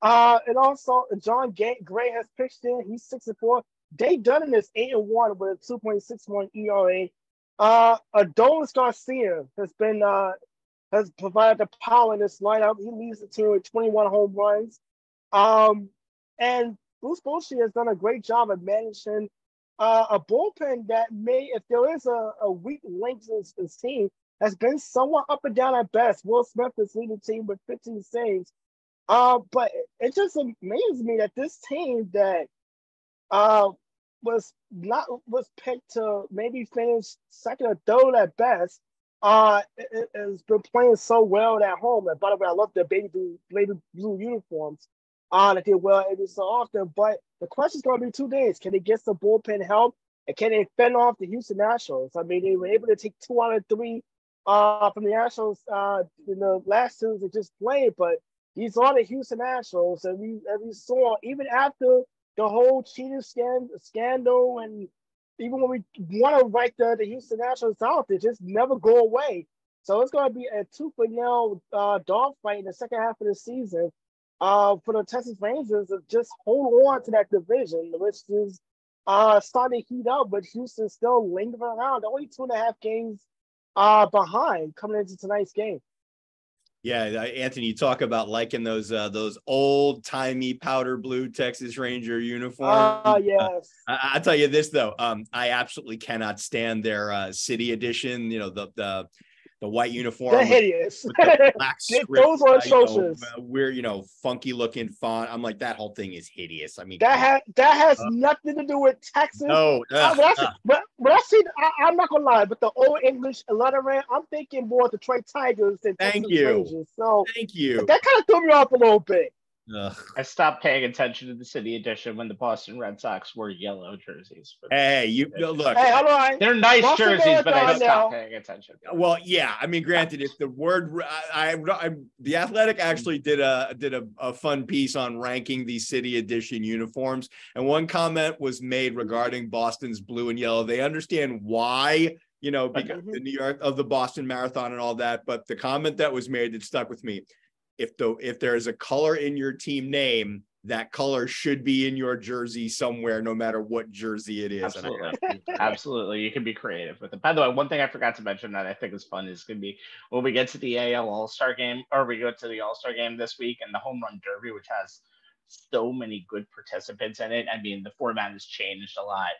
S3: And also John Gray has pitched in. He's 6-4. Dave Dunning is 8-1 with a 2.61 ERA. Adolis Garcia has provided the power in this lineup. He leads the team with 21 home runs. And Bruce Bochy has done a great job of managing a bullpen that may, if there is a weak link in his team, has been somewhat up and down at best. Will Smith is leading the team with 15 saves. But it just amazes me that this team that was picked to maybe finish second or third at best, it has been playing so well at home. And by the way, I love the baby blue uniforms that they wear every so often. But the question is going to be 2 days. Can they get some bullpen help? And can they fend off the Houston Nationals? I mean, they were able to take 2 out of 3 from the Nationals in the last series they just played, but these are the Houston Nationals, and we saw even after the whole cheating scandal, and even when we want to write the Houston Nationals out, they just never go away. So it's going to be a 2-0 dogfight in the second half of the season for the Texas Rangers to just hold on to that division, which is starting to heat up, but Houston still lingering around. Only 2.5 games behind coming into tonight's game.
S2: Yeah, Anthony, you talk about liking those old timey powder blue Texas Ranger uniforms.
S3: Yes.
S2: I'll tell you this though, I absolutely cannot stand their city edition. You know, the white uniform.
S3: They're hideous.
S2: With the black script,
S3: those are atrocious.
S2: We're funky looking font. I'm like, that whole thing is hideous. I mean,
S3: that has nothing to do with Texas.
S2: No,
S3: but I see, I'm not gonna lie, but the old English lettering, I'm thinking more of Detroit Tigers than Texas Rangers. So
S2: thank you.
S3: That kind of threw me off a little bit.
S2: Ugh.
S1: I stopped paying attention to the city edition when the Boston Red Sox wore yellow jerseys.
S2: Hey, look.
S3: Hey, hold on.
S1: They're nice
S3: Boston
S1: jerseys, but I stopped
S3: now.
S1: paying attention.
S2: Well, yeah. I mean, granted, if the word, the Athletic actually did a fun piece on ranking the city edition uniforms, and one comment was made regarding Boston's blue and yellow. They understand why, because the New York of the Boston Marathon and all that, but the comment that was made that stuck with me. If there is a color in your team name, that color should be in your jersey somewhere, no matter what jersey it is.
S1: Absolutely. Absolutely. You can be creative with it. By the way, one thing I forgot to mention that I think is fun is going to be when we get to the AL All-Star game, or we go to the All-Star game this week and the Home Run Derby, which has so many good participants in it. I mean, the format has changed a lot.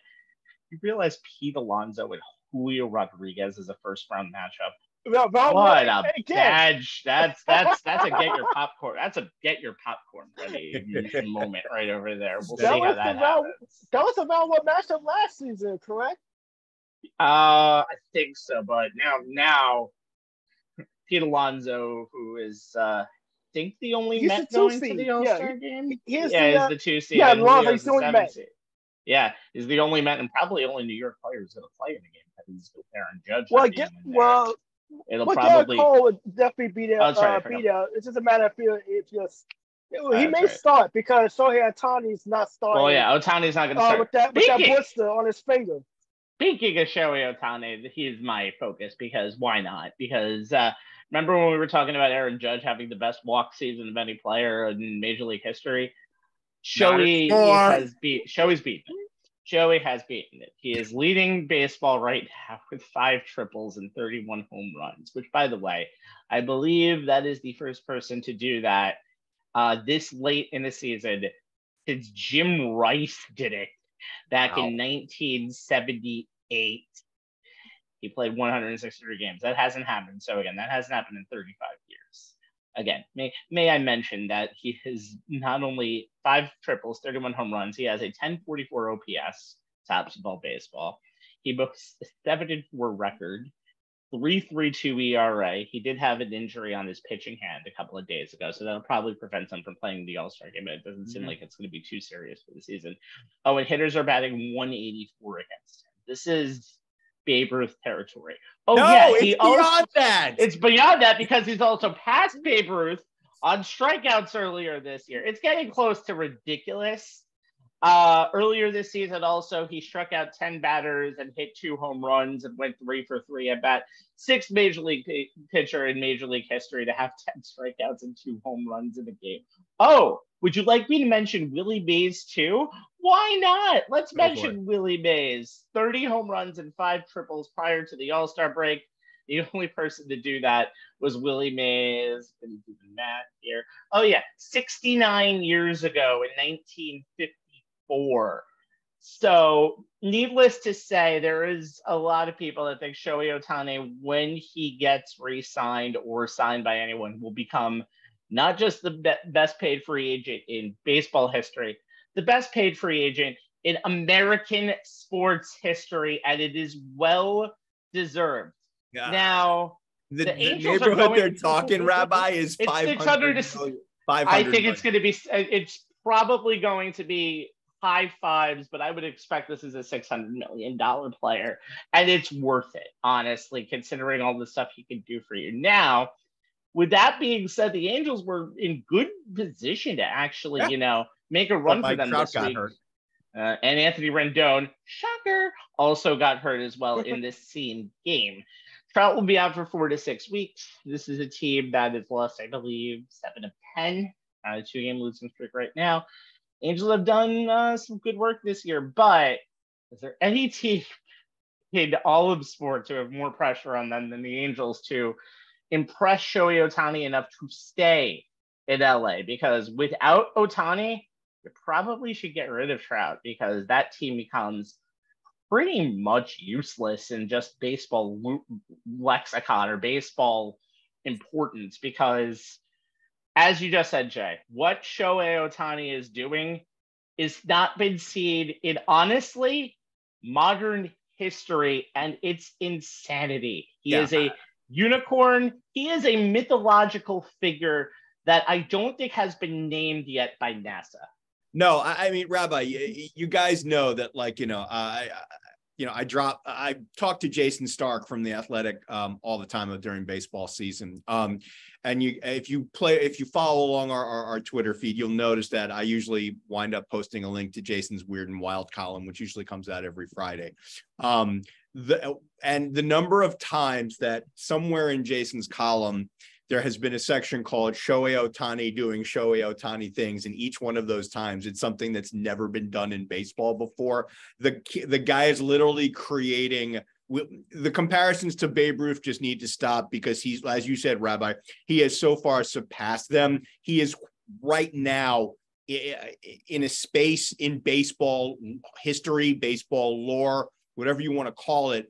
S1: You realize Pete Alonso and Julio Rodriguez is a first-round matchup. What a badge! That's a get your popcorn. That's a get your popcorn ready moment right over there. We'll see how that happens.
S3: That was about what matchup last season, correct?
S1: I think so, but now Pete Alonso, who is I think the only Met going to the All-Star game. He's the 2 seed.
S3: Yeah, Alonso's the only Met.
S1: Yeah, he's the only Met, and probably only New York players going to play in the game. He's Aaron Judge. It'll probably.
S3: Cole would definitely be there. It's just a matter of he may start because Shohei Ohtani's not starting.
S1: Well, yeah, Ohtani's not going to start
S3: with that blister on his finger.
S1: Speaking of Shohei Ohtani, he's my focus because why not? Because remember when we were talking about Aaron Judge having the best walk season of any player in Major League history? Joey's beaten it. Joey has beaten it. He is leading baseball right now with 5 triples and 31 home runs, which, by the way, I believe that is the first person to do that this late in the season since Jim Rice did it back in 1978. He played 163 games. That hasn't happened. So, again, that hasn't happened in 35 years. Again, may I mention that he has not only 5 triples, 31 home runs, he has a 1044 OPS, tops of all baseball. He boasts a 7-4 record, 3.32 ERA. He did have an injury on his pitching hand a couple of days ago, so that'll probably prevent him from playing the All-Star game, but it doesn't seem like it's going to be too serious for the season. Oh, and hitters are batting 184 against him. This is Babe Ruth territory. Oh, no, yeah,
S2: it's beyond that.
S1: It's beyond that because he's also passed Babe Ruth on strikeouts earlier this year. It's getting close to ridiculous. Earlier this season, also, he struck out 10 batters and hit 2 home runs and went 3 for 3 at bat. 6th major league pitcher in Major League history to have 10 strikeouts and 2 home runs in a game. Oh, would you like me to mention Willie Mays too? Why not? Let's mention Willie Mays. 30 home runs and 5 triples prior to the All-Star break. The only person to do that was Willie Mays. Let me do the math here. Oh, yeah. 69 years ago in 1954. So, needless to say, there is a lot of people that think Shohei Ohtani, when he gets re-signed or signed by anyone, will become not just the best paid free agent in baseball history, the best paid free agent in American sports history, and it is well deserved. God. Now,
S2: the neighborhood they're talking, Rabbi, is 500 million.
S1: I think it's going to be. It's probably going to be high fives, but I would expect this is a $600 million player, and it's worth it, honestly, considering all the stuff he can do for you. Now, with that being said, the Angels were in good position to actually, make a run for them this week. And Anthony Rendon, shocker, also got hurt as well in this same game. Trout will be out for 4 to 6 weeks. This is a team that has lost, I believe, 7 of 10. 2-game losing streak right now. Angels have done some good work this year, but is there any team in all of sports who have more pressure on them than the Angels to impress Shohei Ohtani enough to stay in LA? Because without Ohtani, you probably should get rid of Trout, because that team becomes pretty much useless in just baseball lexicon or baseball importance, because as you just said, Jay, what Shohei Ohtani is doing is not been seen in, honestly, modern history, and it's insanity. He is a unicorn. He is a mythological figure that I don't think has been named yet by NASA.
S2: No, I mean, Rabbi, you guys know that, I talk to Jason Stark from The Athletic all the time during baseball season. And if you follow along our Twitter feed, you'll notice that I usually wind up posting a link to Jason's Weird and Wild column, which usually comes out every Friday. The number of times that somewhere in Jason's column, there has been a section called Shohei Ohtani doing Shohei Ohtani things. And each one of those times, it's something that's never been done in baseball before. The guy is literally creating the comparisons to Babe Ruth just need to stop, because he's, as you said, Rabbi, he has so far surpassed them. He is right now in a space in baseball history, baseball lore, whatever you want to call it.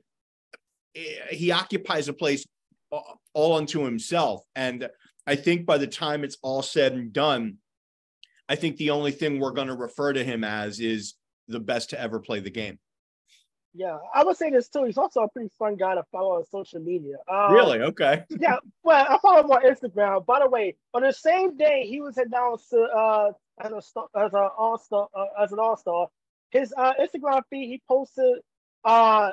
S2: He occupies a place all unto himself. And I think by the time it's all said and done, I think the only thing we're going to refer to him as is the best to ever play the game.
S3: Yeah, I would say this too. He's also a pretty fun guy to follow on social media.
S2: Really? Okay.
S3: Yeah, well, I follow him on Instagram. By the way, on the same day he was announced as an all-star, his Instagram feed, he posted a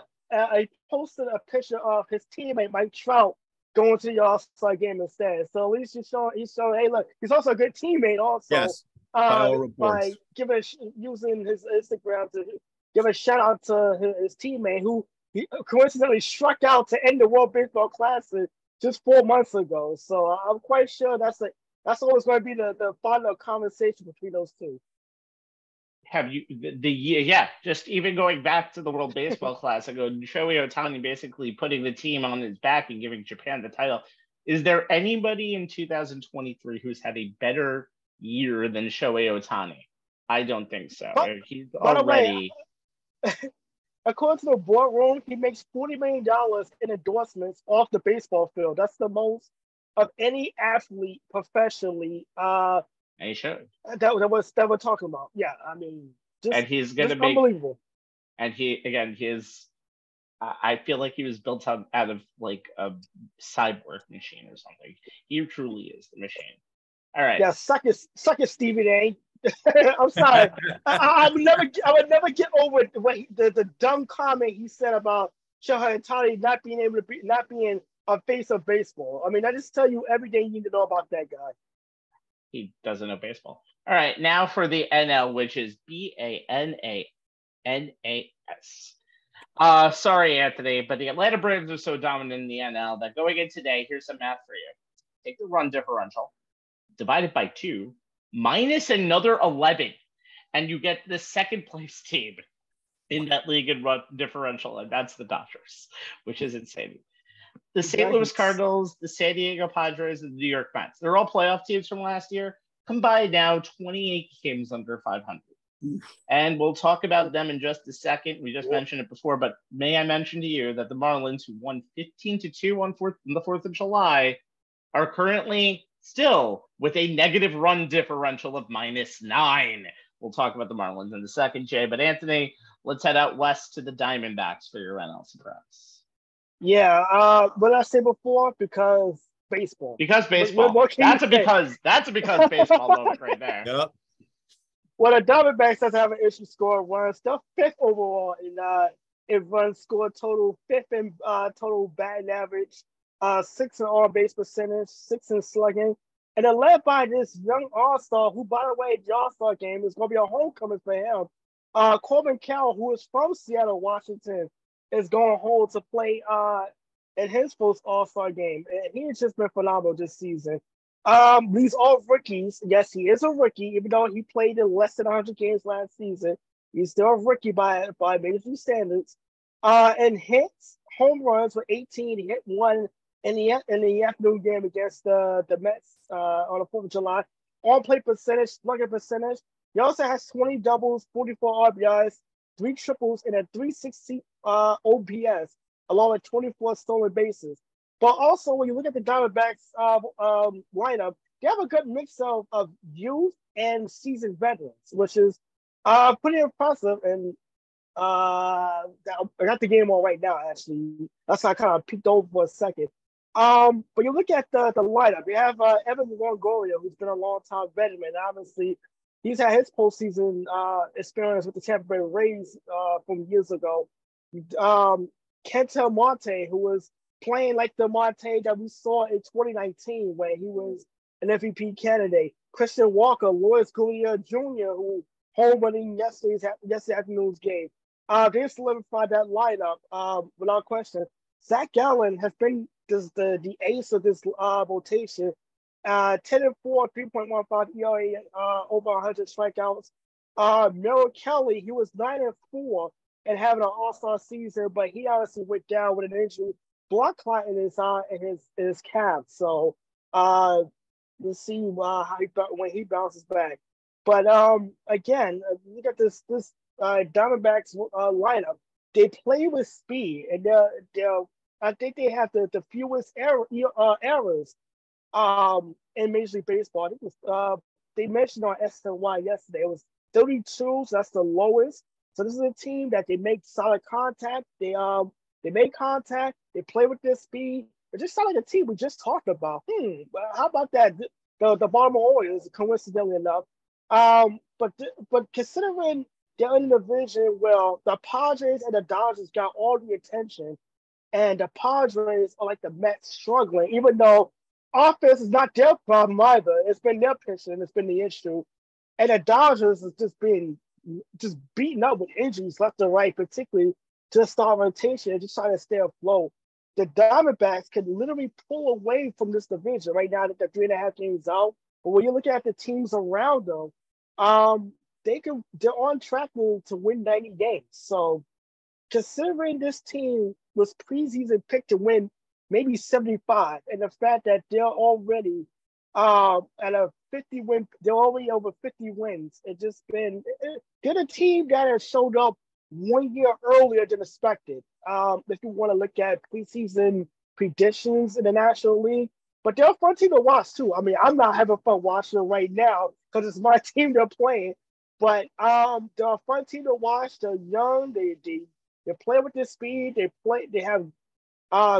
S3: picture of his teammate Mike Trout going to the All-Star game instead. So at least he's showing, hey, look, he's also a good teammate also.
S2: Yes.
S3: By using his Instagram to give a shout out to his teammate who he coincidentally struck out to end the World Baseball Classic just 4 months ago. So I'm quite sure that's always going to be the final conversation between those two.
S1: Have you just even going back to the World Baseball Classic, Shohei Ohtani basically putting the team on his back and giving Japan the title. Is there anybody in 2023 who's had a better year than Shohei Ohtani? I don't think so. He's already.
S3: According to the boardroom, he makes $40 million in endorsements off the baseball field. That's the most of any athlete professionally.
S1: And he should.
S3: That we're talking about. Yeah, I mean,
S1: and he's going to be
S3: unbelievable.
S1: And I feel like he was built out of like a cyborg machine or something. He truly is the machine. All right.
S3: Yeah, suck it, Stephen A. I'm sorry. I would never get over the dumb comment he said about Shohei Ohtani not being a face of baseball. I mean, I just tell you everything you need to know about that guy.
S1: He doesn't know baseball. All right, now for the NL, which is BANANAS. Sorry, Anthony, but the Atlanta Braves are so dominant in the NL that going in today, here's some math for you. Take the run differential, divide it by 2, minus another 11, and you get the second place team in that league in run differential, and that's the Dodgers, which is insane. The St. Louis Cardinals, the San Diego Padres, and the New York Mets. They're all playoff teams from last year, combined now 28 games under 500. And we'll talk about them in just a second. We just mentioned it before, but may I mention to you that the Marlins, who won 15-2 on the 4th of July, are currently still with a negative run differential of -9. We'll talk about the Marlins in a second, Jay. But Anthony, let's head out west to the Diamondbacks for your NL surprise.
S3: Yeah, what I said before, because baseball.
S1: Because baseball. That's a because baseball moment right there.
S2: Yep.
S3: Well, the Diamondbacks doesn't have an issue scoring runs. They're 5th overall in runs scored total, 5th in total batting average, 6th in on-base percentage, 6th in slugging. And they're led by this young All-Star who, by the way, the All-Star game is going to be a homecoming for him. Corbin Carroll, who is from Seattle, Washington, is going home to play in his first All-Star game. And he has just been phenomenal this season. These all rookies. Yes, he is a rookie, even though he played in less than 100 games last season. He's still a rookie by Major League standards. And hits, home runs for 18. He hit 1 in the afternoon game against the Mets on the 4th of July. On-play percentage, slugging percentage. He also has 20 doubles, 44 RBIs, 3 triples, and a 360 OPS, along with 24 stolen bases. But also, when you look at the Diamondbacks lineup, they have a good mix of youth and seasoned veterans, which is pretty impressive. And I got the game on right now, actually. That's why I kind of peeked over for a second. But you look at the lineup. You have Evan Longoria, who's been a long-time veteran. Obviously, he's had his postseason experience with the Tampa Bay Rays from years ago. Ketel Marte, who was playing like the Marte that we saw in 2019 when he was an MVP candidate. Christian Walker, Lourdes Gurriel Jr., who home running yesterday afternoon's game. They solidified that lineup without question. Zach Gallen has been the ace of this rotation. 10-4, 3.15 ERA, over 100 strikeouts. Merrill Kelly, he was 9-4 and having an all-star season, but he obviously went down with an injury, blood clot in his calf. So we'll see when he bounces back. But again, look at this Diamondbacks lineup. They play with speed, and I think they have the fewest errors in Major League Baseball. I think they mentioned on SNY yesterday. It was 32, so that's the lowest. So this is a team that they make solid contact. They make contact. They play with their speed. It just sounds like a team we just talked about. How about that? The Baltimore Orioles, coincidentally enough. But considering they're in the division, well, the Padres and the Dodgers got all the attention, and the Padres are like the Mets struggling, even though offense is not their problem either. It's been their pitching. It's been the issue. And the Dodgers is just beaten up with injuries left and right, particularly to the star rotation and just trying to stay afloat. The Diamondbacks can literally pull away from this division right now that they're 3.5 games out. But when you look at the teams around them, they're on track to win 90 games. So considering this team was preseason picked to win maybe 75, and the fact that they're already at a 50 win, they're already over 50 wins. It's just been, they're a team that has showed up 1 year earlier than expected. If you want to look at preseason predictions in the National League, but they're a fun team to watch too. I mean, I'm not having fun watching them right now because it's my team they're playing, but they're a fun team to watch. They're young. They play with their speed. They have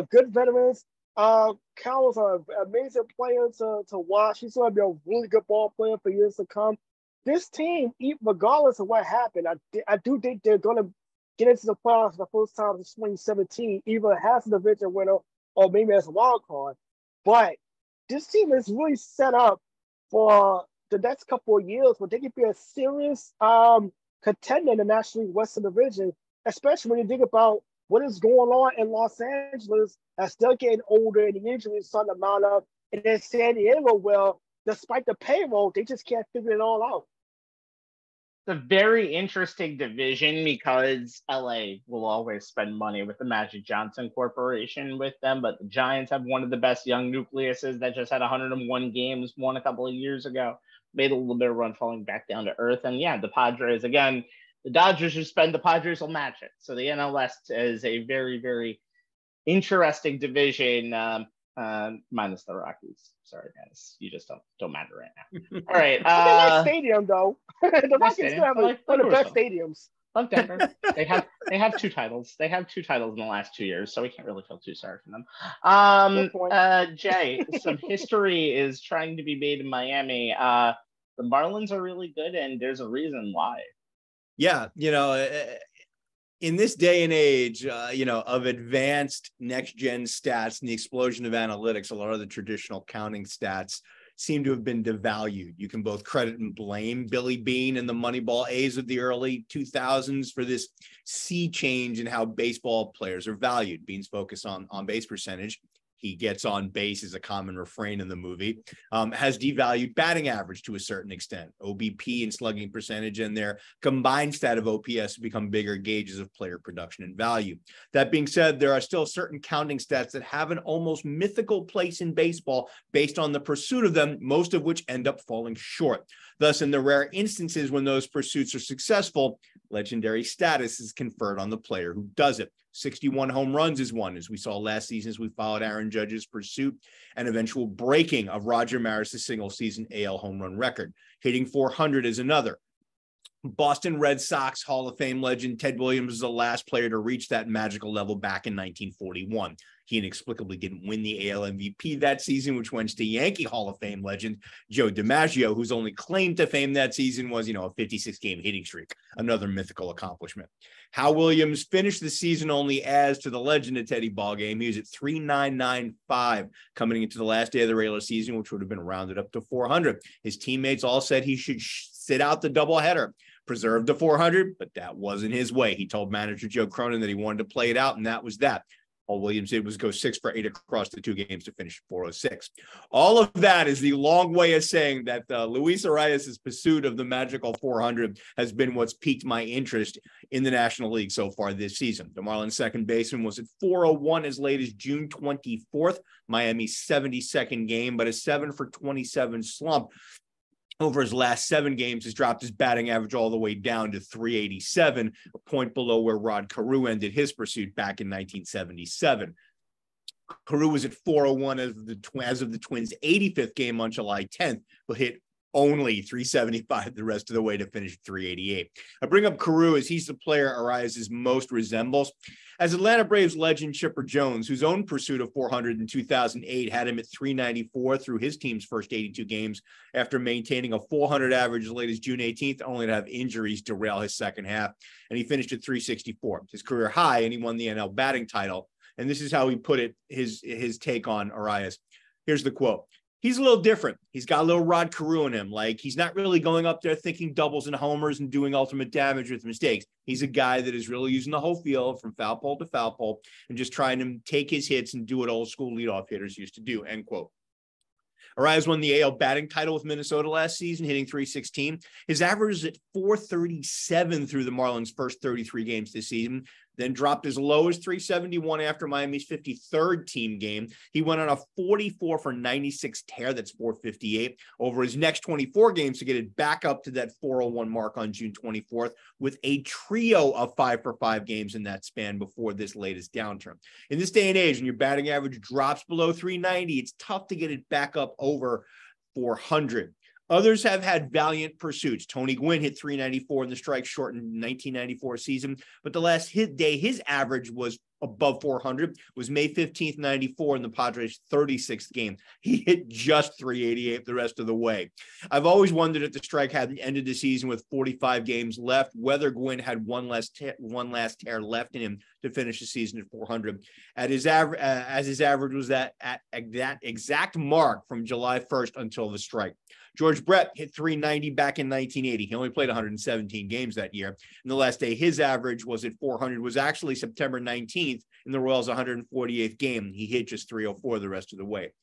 S3: good veterans. Cowell's an amazing player to watch. He's going to be a really good ball player for years to come. This team, regardless of what happened, I do think they're going to get into the playoffs for the first time in 2017, either as a division winner or maybe as a wild card. But this team is really set up for the next couple of years where they could be a serious contender in the National League Western Division, especially when you think about what is going on in Los Angeles as they're getting older and the injuries starting to mount up. And then San Diego, well, despite the payroll, they just can't figure it all out.
S1: It's a very interesting division because LA will always spend money with the Magic Johnson Corporation with them, but the Giants have one of the best young nucleuses that just had 101 games won a couple of years ago, made a little bit of run falling back down to earth. And yeah, the Padres, again, the Dodgers who spend, the Padres will match it. So the NL West is a very, very interesting division, minus the Rockies. Sorry, guys. You just don't matter right now. All right.
S3: Nice stadium, though. The Rockies still have one of the best stadiums.
S1: Love Denver. They have 2 titles. They have 2 titles in the last 2 years, so we can't really feel too sorry for them. Jay, some history is trying to be made in Miami. The Marlins are really good, and there's a reason why.
S2: Yeah, in this day and age, of advanced next-gen stats and the explosion of analytics, a lot of the traditional counting stats seem to have been devalued. You can both credit and blame Billy Beane and the Moneyball A's of the early 2000s for this sea change in how baseball players are valued. Beane's focus on base percentage, he gets on base is a common refrain in the movie, has devalued batting average to a certain extent. OBP and slugging percentage and their combined stat of OPS have become bigger gauges of player production and value. That being said, there are still certain counting stats that have an almost mythical place in baseball based on the pursuit of them, most of which end up falling short. Thus, in the rare instances when those pursuits are successful, legendary status is conferred on the player who does it. 61 home runs is one, as we saw last season as we followed Aaron Judge's pursuit and eventual breaking of Roger Maris' single-season AL home run record. Hitting 400 is another. Boston Red Sox Hall of Fame legend Ted Williams was the last player to reach that magical level back in 1941. He inexplicably didn't win the AL MVP that season, which went to Yankee Hall of Fame legend Joe DiMaggio, whose only claim to fame that season was, a 56-game hitting streak, another mythical accomplishment. How Williams finished the season only adds to the legend of Teddy ballgame. He was at 3.995 coming into the last day of the regular season, which would have been rounded up to 400. His teammates all said he should sit out the doubleheader, preserve the 400, but that wasn't his way. He told manager Joe Cronin that he wanted to play it out, and that was that. All Williams did was go 6 for 8 across the 2 games to finish 406. All of that is the long way of saying that Luis Arias' pursuit of the magical 400 has been what's piqued my interest in the National League so far this season. The Marlins second baseman was at 401 as late as June 24th, Miami's 72nd game, but a 7 for 27 slump over his last 7 games has dropped his batting average all the way down to 387, a point below where Rod Carew ended his pursuit back in 1977. Carew was at 401 as of the Twins' 85th game on July 10th, but hit only 375 the rest of the way to finish 388. I bring up Carew as he's the player Arias most resembles. As Atlanta Braves legend Chipper Jones, whose own pursuit of 400 in 2008 had him at 394 through his team's first 82 games after maintaining a 400 average as late as June 18th, only to have injuries derail his second half, and he finished at 364, his career high, and he won the NL batting title. And this is how he put it, his take on Arias. Here's the quote. He's a little different. He's got a little Rod Carew in him. Like, he's not really going up there thinking doubles and homers and doing ultimate damage with mistakes. He's a guy that is really using the whole field from foul pole to foul pole and just trying to take his hits and do what old school leadoff hitters used to do, end quote. Arraez won the AL batting title with Minnesota last season, hitting .316. His average is at .437 through the Marlins' first 33 games this season, then dropped as low as .371 after Miami's 53rd team game. He went on a 44 for 96 tear, that's .458, over his next 24 games to get it back up to that .401 mark on June 24th, with a trio of 5-for-5 games in that span before this latest downturn. In this day and age, when your batting average drops below .390, it's tough to get it back up over .400. Others have had valiant pursuits. Tony Gwynn hit .394 in the strike-shortened 1994 season, but the last day his average was above .400 was May 15th, 94 in the Padres' 36th game. He hit just .388 the rest of the way. I've always wondered if the strike hadn't ended the season with 45 games left, whether Gwynn had one last tear left in him to finish the season at .400. As his average was at that exact mark from July 1st until the strike. George Brett hit .390 back in 1980. He only played 117 games that year. And the last day his average was at .400 was actually September 19th in the Royals' 148th game. He hit just .304 the rest of the way.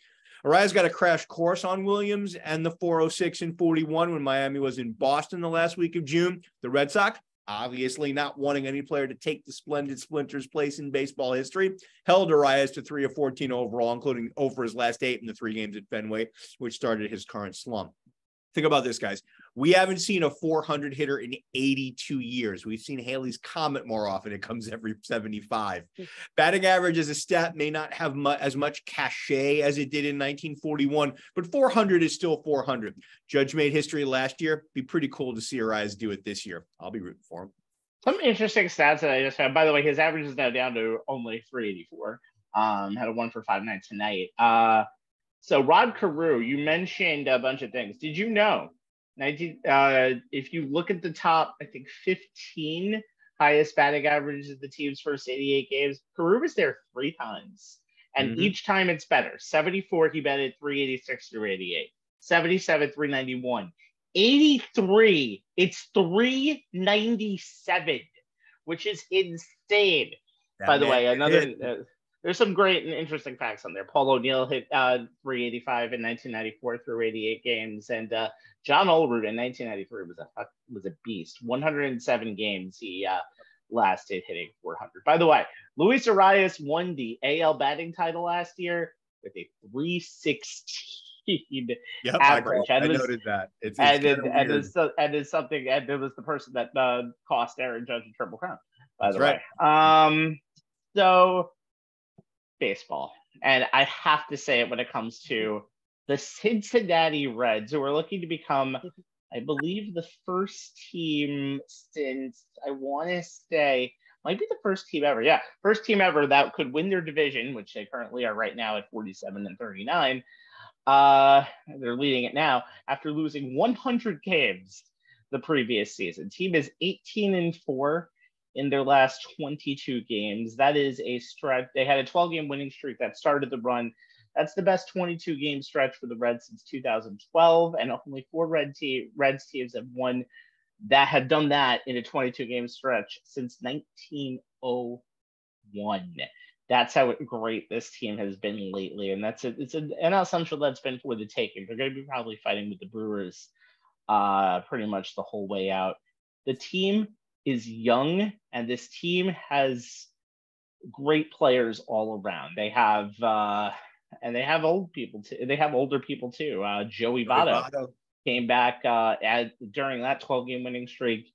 S2: Arraez got a crash course on Williams and the .406 and 41 when Miami was in Boston the last week of June. The Red Sox, obviously not wanting any player to take the splendid Splinter's place in baseball history, held Arraez to 3 of 14 overall, including over his last 8 in the 3 games at Fenway, which started his current slump. Think about this, guys. We haven't seen a .400 hitter in 82 years. We've seen Haley's Comet more often. It comes every 75. Batting average as a stat may not have as much cachet as it did in 1941, but .400 is still .400. Judge made history last year. Be pretty cool to see Arraez do it this year. I'll be rooting for him.
S1: Some interesting stats that I just found. By the way, his average is now down to only .384. Had a 1 for 5 night tonight. So Rod Carew, you mentioned a bunch of things. Did you know, if you look at the top, I think 15 highest batting averages of the team's first 88 games, Carew was there 3 times. And each time it's better. 74, he batted .386 through 88. 77, .391. 83, it's .397, which is insane. By the way, there's some great and interesting facts on there. Paul O'Neill hit .385 in 1994 through 88 games, and John Olerud in 1993 was a beast. 107 games he lasted hitting .400. By the way, Luis Arraez won the AL batting title last year with a .316 average.
S2: I noted that. It's
S1: something, and it was the person that cost Aaron Judge a Triple Crown. By the way, so. Baseball. And I have to say it when it comes to the Cincinnati Reds, who are looking to become, I believe, the first team since, I want to say, might be the first team ever. Yeah, first team ever that could win their division, which they currently are right now at 47 and 39. They're leading it now after losing 100 games the previous season. Team is 18 and 4. In their last 22 games. That is a stretch. They had a 12-game winning streak that started the run. That's the best 22-game stretch for the Reds since 2012, and only 4 Reds teams have won that have done that in a 22-game stretch since 1901. That's how great this team has been lately, and it's an NL Central that's been for the taking. They're going to be probably fighting with the Brewers pretty much the whole way out. The team is young, and this team has great players all around. They have old people too. They have older people too. Joey Votto came back during that 12-game winning streak,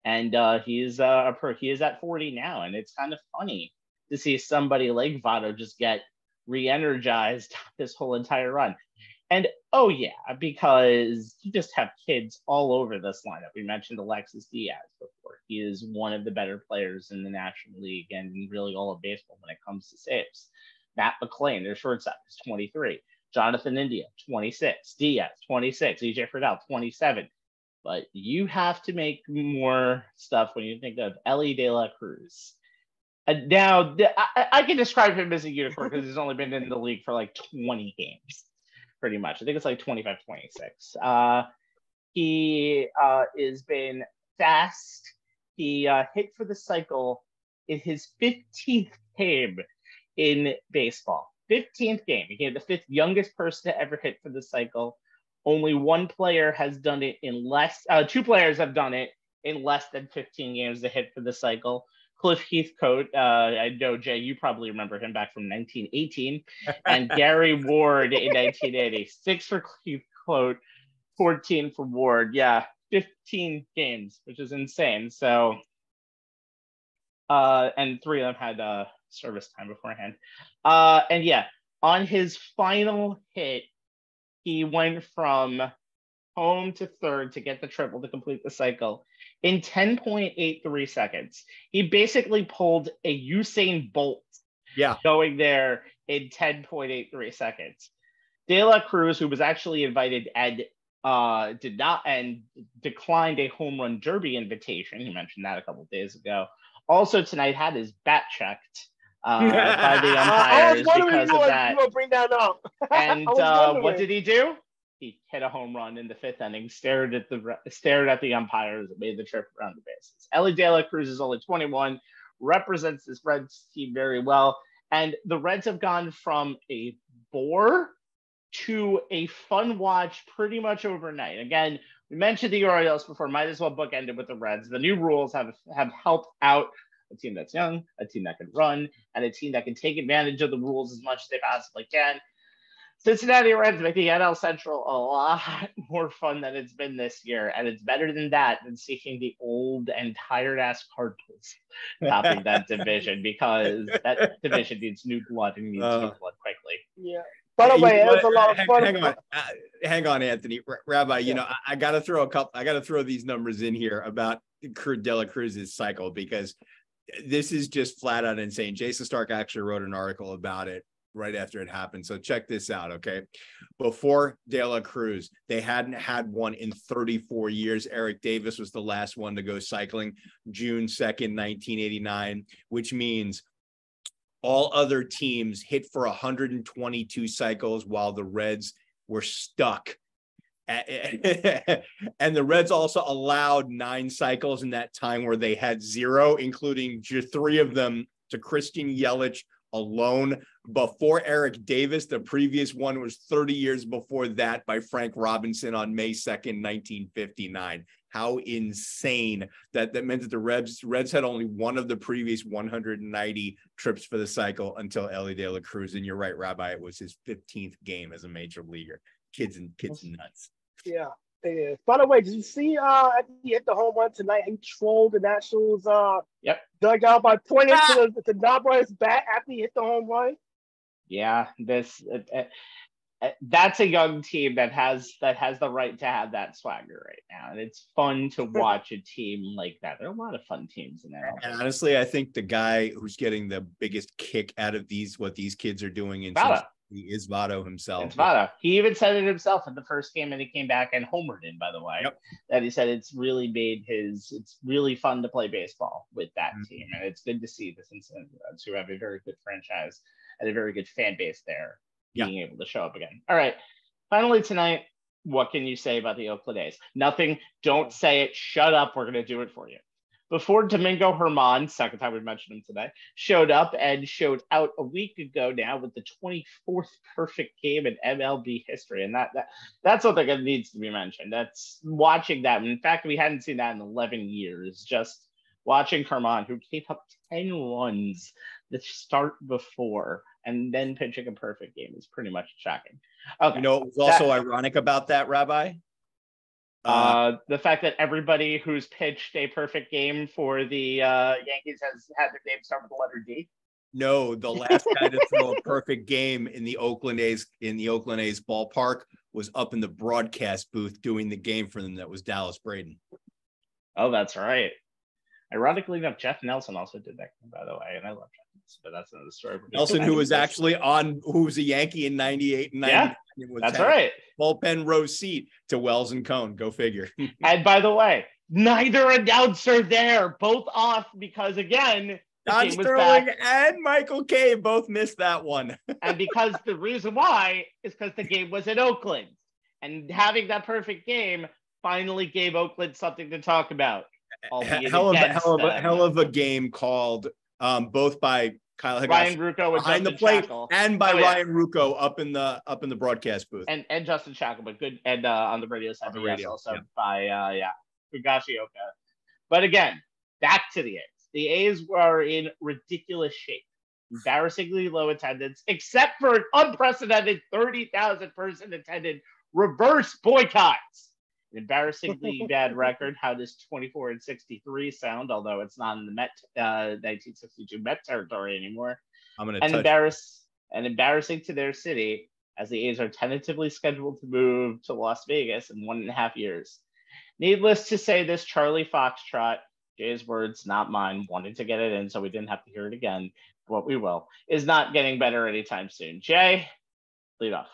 S1: and he is at 40 now. And it's kind of funny to see somebody like Votto just get re-energized this whole entire run. And oh yeah, because you just have kids all over this lineup. We mentioned Alexis Diaz before. He is one of the better players in the National League and really all of baseball when it comes to saves. Matt McClain, their shortstop, is 23. Jonathan India, 26. Diaz, 26. EJ Friedel, 27. But you have to make more stuff when you think of Ellie De La Cruz. Now, I can describe him as a unicorn because he's only been in the league for like 20 games. Pretty much. I think it's like 25, 26. He has been fast. He hit for the cycle in his 15th game in baseball. 15th game. He became the 5th youngest person to ever hit for the cycle. Only one player has done it in less. 2 players have done it in less than 15 games to hit for the cycle. Cliff Heathcote, I know, Jay, you probably remember him back from 1918, and Gary Ward in 1980. 6 for Heathcote, 14 for Ward. Yeah, 15 games, which is insane. So, and 3 of them had service time beforehand. And yeah, on his final hit, he went from home to third to get the triple to complete the cycle in 10.83 seconds. He basically pulled a Usain Bolt going there in 10.83 seconds. De La Cruz, who was actually invited and declined a home run derby invitation, he mentioned that a couple of days ago, also tonight had his bat checked by the umpires because of that.
S3: You will bring that up.
S1: And what did he do? He hit a home run in the 5th inning, stared at the umpires, and made the trip around the bases. Ellie De La Cruz is only 21, represents this Reds team very well, and the Reds have gone from a bore to a fun watch pretty much overnight. Again, we mentioned the Orioles before, might as well bookend it with the Reds. The new rules have helped out a team that's young, a team that can run, and a team that can take advantage of the rules as much as they possibly can. Cincinnati Reds make the NL Central a lot more fun than it's been this year, and it's better than that than seeing the old and tired-ass Cardinals topping that division, because that division needs new blood and needs new blood quickly.
S3: Yeah. By the way, it was a lot of fun.
S2: Hang on, Anthony. Rabbi, you know, I got to throw these numbers in here about De La Cruz's cycle, because this is just flat out insane. Jason Stark actually wrote an article about it right after it happened. So check this out, okay? Before De La Cruz, they hadn't had one in 34 years. Eric Davis was the last one to go cycling, June 2nd, 1989, which means all other teams hit for 122 cycles while the Reds were stuck. And the Reds also allowed 9 cycles in that time where they had 0, including just 3 of them to Christian Yelich alone. Before Eric Davis, the previous one was 30 years before that by Frank Robinson on May 2nd, 1959. How insane that meant that the Reds had only one of the previous 190 trips for the cycle until Ellie De La Cruz. And you're right, Rabbi, it was his 15th game as a major leaguer. Kids nuts.
S3: Yeah, it is. By the way, did you see after he hit the home run tonight, he trolled the Nationals dugout by pointing to the knob on his bat after he hit the home run?
S1: Yeah, that's a young team that has the right to have that swagger right now, and it's fun to watch a team like that. There are a lot of fun teams in there.
S2: And honestly, I think the guy who's getting the biggest kick out of what these kids are doing in Cincinnati is Votto himself.
S1: It's Votto. He even said it himself in the first game, and he came back and homered in, by the way. Yep. That he said it's really it's really fun to play baseball with that team, and it's good to see the Cincinnati Reds, who have a very good franchise and a very good fan base there, being able to show up again. All right. Finally tonight, what can you say about the Oakland A's? Nothing. Don't say it. Shut up. We're going to do it for you. Before Domingo Germán, second time we mentioned him today, showed up and showed out a week ago now with the 24th perfect game in MLB history. And that's something that needs to be mentioned. That's watching that. In fact, we hadn't seen that in 11 years. Just watching Germán, who gave up 10 runs the start before and then pitching a perfect game, is pretty much shocking. Okay.
S2: You know, what's also ironic about that, Rabbi?
S1: The fact that everybody who's pitched a perfect game for the Yankees has had their name start with the letter D.
S2: No, the last guy to throw a perfect game in the Oakland A's ballpark was up in the broadcast booth doing the game for them. That was Dallas Braden.
S1: Oh, that's right. Ironically enough, Jeff Nelson also did that, by the way, and I love Jeff Nelson, but that's another story.
S2: Nelson, who was a Yankee in 98 and 99.
S1: Yeah, that's right.
S2: Bullpen row seat to Wells and Cone. Go figure.
S1: And by the way, neither announcer there, both off because, again,
S2: Don Sterling and Michael Kay both missed that one.
S1: And because the reason why is because the game was in Oakland. And having that perfect game finally gave Oakland something to talk about.
S2: Hell of a game called both by Kyle Higashioka
S1: Ryan Ruocco
S2: behind the plate, and by Ryan Ruocco up in the broadcast booth,
S1: and Justin Shackle, but good, and on the radio side, also by Higashioka. But again, back to the A's. The A's were in ridiculous shape, embarrassingly low attendance, except for an unprecedented 30,000 person attended reverse boycotts. An embarrassingly bad record. How does 24-63 sound? Although it's not in the 1962 Met territory anymore. Embarrassing to their city, as the A's are tentatively scheduled to move to Las Vegas in 1.5 years. Needless to say, this Charlie Foxtrot, Jay's words, not mine, wanted to get it in so we didn't have to hear it again, but we will, is not getting better anytime soon. Jay, lead off.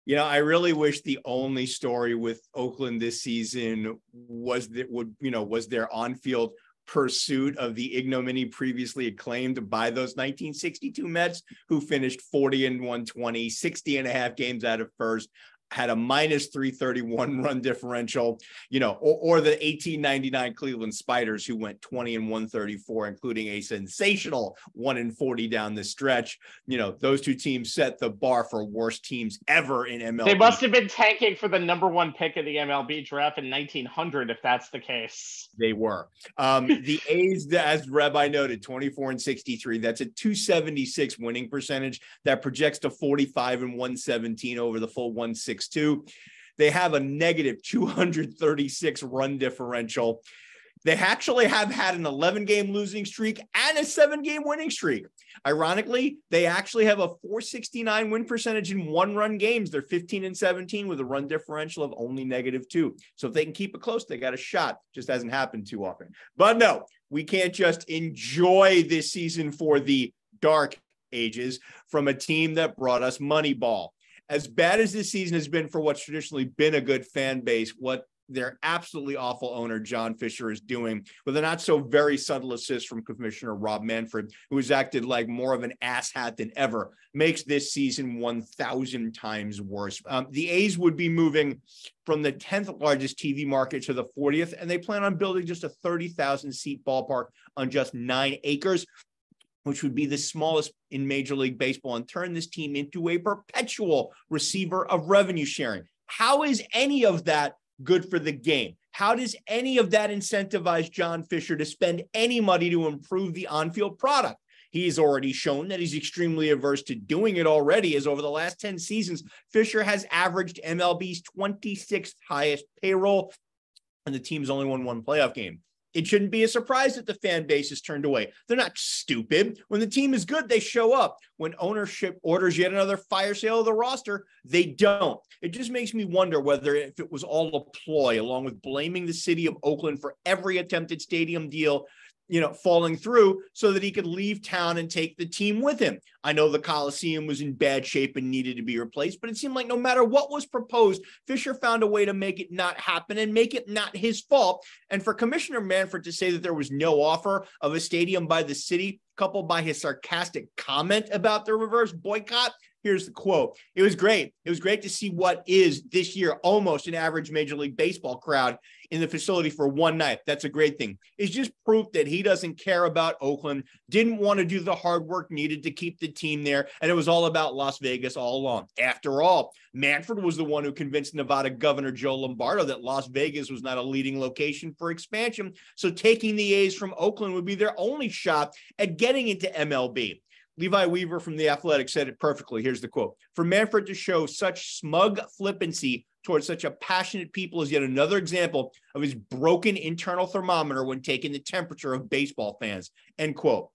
S2: I really wish the only story with Oakland this season was their on-field pursuit of the ignominy previously acclaimed by those 1962 Mets, who finished 40-120, 60.5 games out of first, had a minus 331 run differential, or the 1899 Cleveland Spiders, who went 20-134, including a sensational 1-40 down the stretch. Those two teams set the bar for worst teams ever in MLB.
S1: They must have been tanking for the number one pick of the MLB draft in 1900, if that's the case.
S2: They were. The A's, as Rabbi noted, 24-63. That's a 276 winning percentage that projects to 45-117 over the full 162. They have a negative 236 run differential. They actually have had an 11-game losing streak and a 7-game winning streak. Ironically, they actually have a 469 win percentage in one-run games. They're 15-17 with a run differential of only -2. So if they can keep it close, they got a shot. Just hasn't happened too often. But no, we can't just enjoy this season for the dark ages from a team that brought us Moneyball. As bad as this season has been for what's traditionally been a good fan base, what their absolutely awful owner, John Fisher, is doing with a not so very subtle assist from Commissioner Rob Manfred, who has acted like more of an asshat than ever, makes this season 1,000 times worse. The A's would be moving from the 10th largest TV market to the 40th, and they plan on building just a 30,000 seat ballpark on just 9 acres, which would be the smallest in Major League Baseball, and turn this team into a perpetual receiver of revenue sharing. How is any of that good for the game? How does any of that incentivize John Fisher to spend any money to improve the on-field product? He's already shown that he's extremely averse to doing it already, as over the last 10 seasons, Fisher has averaged MLB's 26th highest payroll, and the team's only won 1 playoff game. It shouldn't be a surprise that the fan base is turned away. They're not stupid. When the team is good, they show up. When ownership orders yet another fire sale of the roster, they don't. It just makes me wonder whether if it was all a ploy, along with blaming the city of Oakland for every attempted stadium deal, falling through, so that he could leave town and take the team with him. I know the Coliseum was in bad shape and needed to be replaced, but it seemed like no matter what was proposed, Fisher found a way to make it not happen and make it not his fault. And for Commissioner Manfred to say that there was no offer of a stadium by the city, coupled by his sarcastic comment about the reverse boycott, here's the quote. It was great. It was great to see what is this year almost an average Major League Baseball crowd in the facility for one night. That's a great thing. It's just proof that he doesn't care about Oakland, didn't want to do the hard work needed to keep the team there, and it was all about Las Vegas all along. After all, Manfred was the one who convinced Nevada Governor Joe Lombardo that Las Vegas was not a leading location for expansion, so taking the A's from Oakland would be their only shot at getting into MLB. Levi Weaver from The Athletic said it perfectly. Here's the quote. For Manfred to show such smug flippancy towards such a passionate people is yet another example of his broken internal thermometer when taking the temperature of baseball fans. End quote.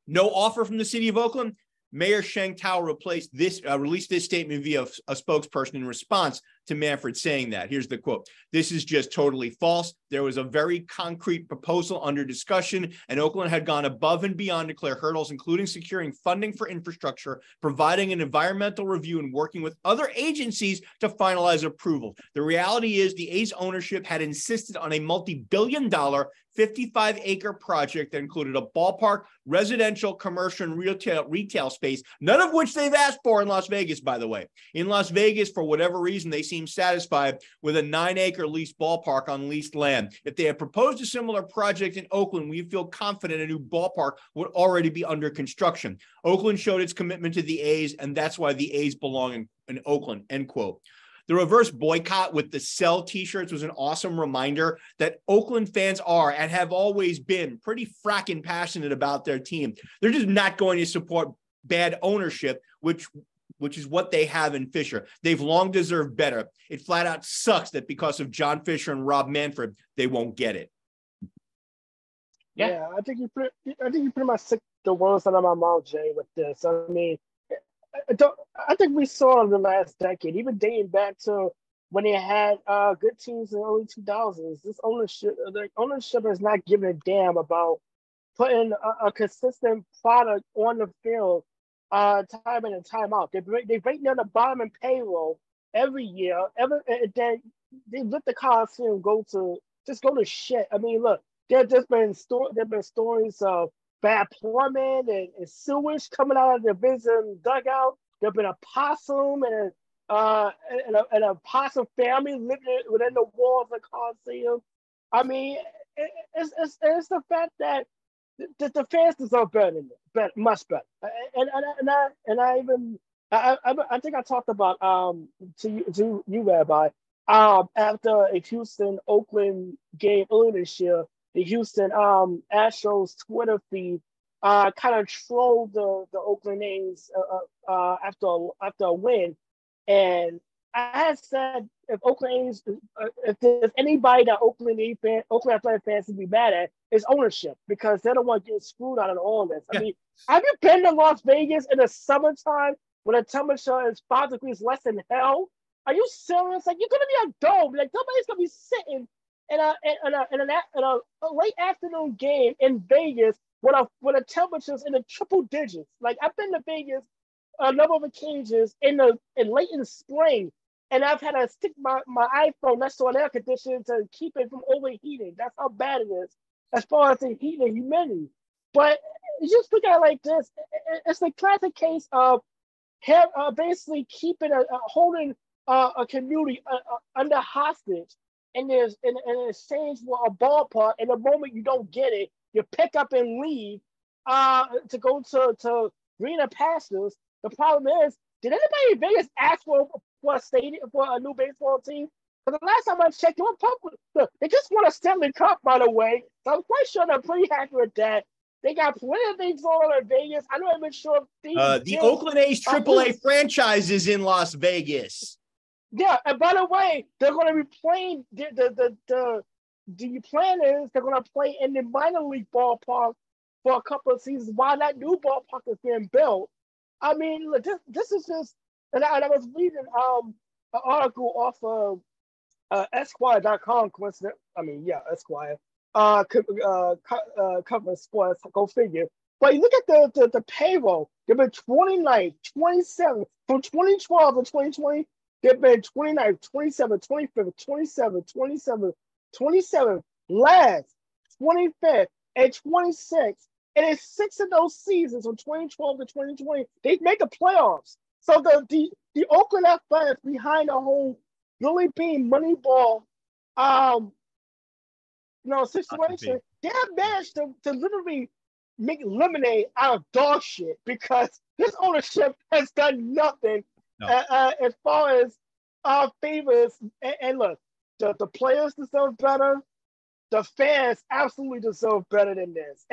S2: No offer from the city of Oakland. Mayor Sheng Tao released this statement via a spokesperson in response to Manfred saying that. Here's the quote. This is just totally false. There was a very concrete proposal under discussion, and Oakland had gone above and beyond to clear hurdles, including securing funding for infrastructure, providing an environmental review, and working with other agencies to finalize approval. The reality is the A's ownership had insisted on a multi-billion-dollar 55-acre project that included a ballpark, residential, commercial, and retail space, none of which they've asked for in Las Vegas, by the way. In Las Vegas, for whatever reason, they seem seem satisfied with a 9-acre leased ballpark on leased land. If they had proposed a similar project in Oakland, we feel confident a new ballpark would already be under construction. Oakland showed its commitment to the A's, and that's why the A's belong in Oakland, end quote. The reverse boycott with the Sell t-shirts was an awesome reminder that Oakland fans are and have always been pretty fracking passionate about their team. They're just not going to support bad ownership, which is what they have in Fisher. They've long deserved better. It flat out sucks that because of John Fisher and Rob Manfred, they won't get it.
S3: Yeah, I think you pretty much took the words out of my mouth, Jay, with this. I mean, I think we saw in the last decade, even dating back to when they had good teams in the early 2000s, this ownership is not giving a damn about putting a consistent product on the field time in and time out. They rate near the bottom in payroll every year. Then they let the Coliseum go to shit. I mean, look, there's been stories of bad plumbing and sewage coming out of the visiting dugout. There's been a possum and a possum family living within the walls of the Coliseum. I mean, it's the fact that the fans deserve better than that, much better. I think I talked about to you, Rabbi, after a Houston Oakland game earlier this year. The Houston Astros Twitter feed kind of trolled the Oakland A's after a win, and I had said if Oakland A's, if there's anybody that Oakland Athletic fans would be mad at, it's ownership, because they're the one getting screwed out of all this. I mean, have you been to Las Vegas in the summertime when the temperature is 5 degrees less than hell? Are you serious? Like, you're gonna be a dome. Like, nobody's gonna be sitting in a late afternoon game in Vegas with a temperatures in the triple digits. Like, I've been to Vegas a number of occasions in late in spring, and I've had to stick my iPhone next to an air conditioner to keep it from overheating. That's how bad it is as far as the heat and humidity. But you just look at it like this. It's the classic case of basically holding a community under hostage. And there's in exchange for a ballpark, and the moment you don't get it, you pick up and leave to go to greener pastures. The problem is, did anybody in Vegas ask for a stadium, for a new baseball team? Because the last time I checked, they just won a Stanley Cup, by the way. So I'm quite sure they're pretty happy with that. They got plenty of things going on in Vegas. I'm not even sure if
S2: the Oakland A's AAA franchise is in Las Vegas.
S3: Yeah, and by the way, they're going to be playing. The plan is they're going to play in the minor league ballpark for a couple of seasons while that new ballpark is being built. I mean, look, this is just. And I was reading an article off of Esquire.com. Esquire. Covering sports. Go figure. But you look at the payroll. They've been 29, 27 from 2012 to 2020. They've been 29, 27, 25, 27, 27, 27, last, 25th, and 26. And in 6 of those seasons from 2012 to 2020, they make the playoffs. So the Oakland Athletics, behind the whole really being Moneyball situation, they have managed to literally make lemonade out of dog shit, because this ownership has done nothing. As far as favors, and look, the players deserve better. The fans absolutely deserve better than this.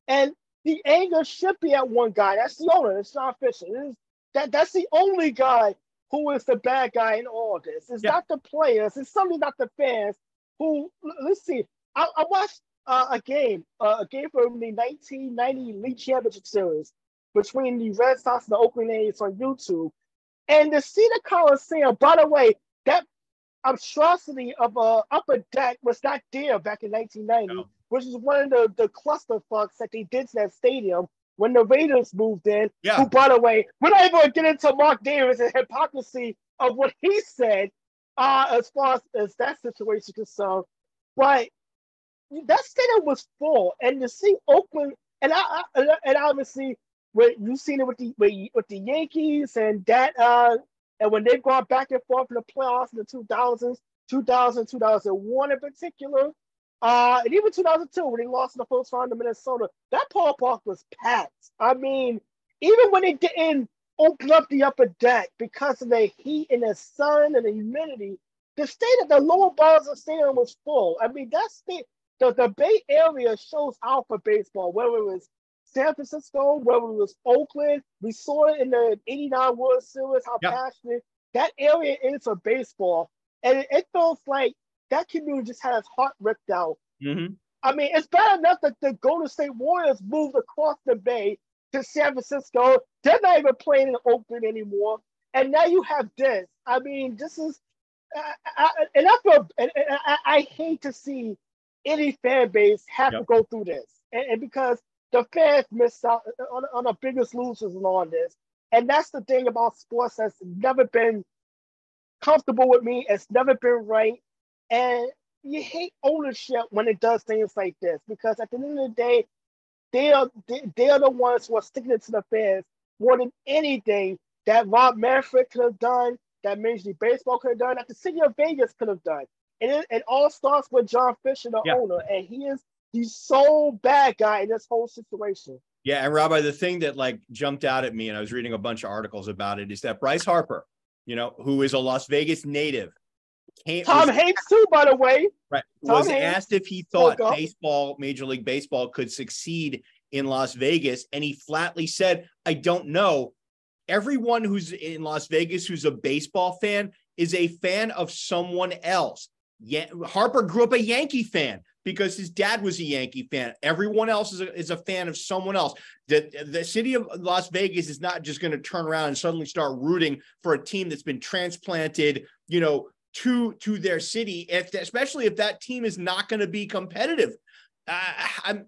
S3: And the anger should be at one guy. That's the owner. It's John Fisher. That's the only guy who is the bad guy in all of this. It's not the players. It's certainly not the fans. Who? Let's see. I watched a game from the 1990 League Championship Series between the Red Sox and the Oakland A's on YouTube. And to see the Coliseum, by the way, that monstrosity of a upper deck was not there back in 1990, which is one of the clusterfucks that they did to that stadium when the Raiders moved in. Who, by the way, we're not even going to get into Mark Davis and hypocrisy of what he said as far as that situation is concerned. But that stadium was full, and to see Oakland, and obviously, you've seen it with the Yankees and that And when they've gone back and forth in the playoffs in the 2000s, 2001 in particular, and even 2002 when they lost in the first round to Minnesota, that ballpark was packed. I mean, even when they didn't open up the upper deck because of the heat and the sun and the humidity, the lower bars of the stadium was full. I mean, the Bay Area shows out for baseball, whether it was San Francisco, whether it was Oakland. We saw it in the '89 World Series, how passionate that area is for baseball. And it feels like that community just had its heart ripped out.
S2: Mm-hmm.
S3: I mean, it's bad enough that the Golden State Warriors moved across the Bay to San Francisco. They're not even playing in Oakland anymore. And now you have this. I mean, this is, I hate to see any fan base have to go through this. And because the fans miss out on the biggest losers on this. And that's the thing about sports that's never been comfortable with me. It's never been right. And you hate ownership when it does things like this, because at the end of the day, they are the ones who are sticking it to the fans more than anything that Rob Manfred could have done, that Major League Baseball could have done, that the city of Vegas could have done. And it all starts with John Fisher, the owner, and he's so bad guy in this whole situation.
S2: Yeah, and Rabbi, the thing that like jumped out at me, and I was reading a bunch of articles about it, is that Bryce Harper, who is a Las Vegas native,
S3: Tom Hanks too, by the way.
S2: Right. Was asked if he thought Major League Baseball could succeed in Las Vegas. And he flatly said, I don't know. Everyone who's in Las Vegas who's a baseball fan is a fan of someone else. Harper grew up a Yankee fan because his dad was a Yankee fan. Everyone else is a fan of someone else. The city of Las Vegas is not just going to turn around and suddenly start rooting for a team that's been transplanted, to their city, especially if that team is not going to be competitive. Can't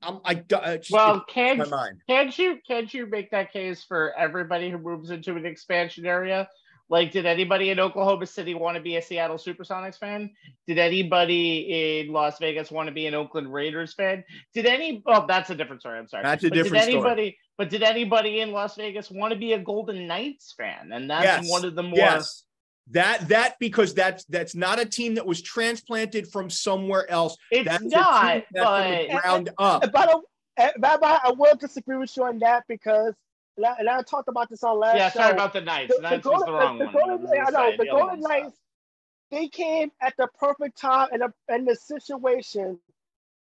S1: you make that case for everybody who moves into an expansion area? Like, did anybody in Oklahoma City want to be a Seattle Supersonics fan? Did anybody in Las Vegas want to be an Oakland Raiders fan? That's a different story. I'm sorry.
S2: That's a different story.
S1: But did anybody in Las Vegas want to be a Golden Knights fan? And that's one of the more...
S2: Yes. Because that's not a team that was transplanted from somewhere else.
S1: It's not, but
S2: ground up.
S3: I will disagree with you on that, because, and I talked about this on last show.
S1: Sorry about the Knights. The
S3: Golden Knights, they came at the perfect time and the situation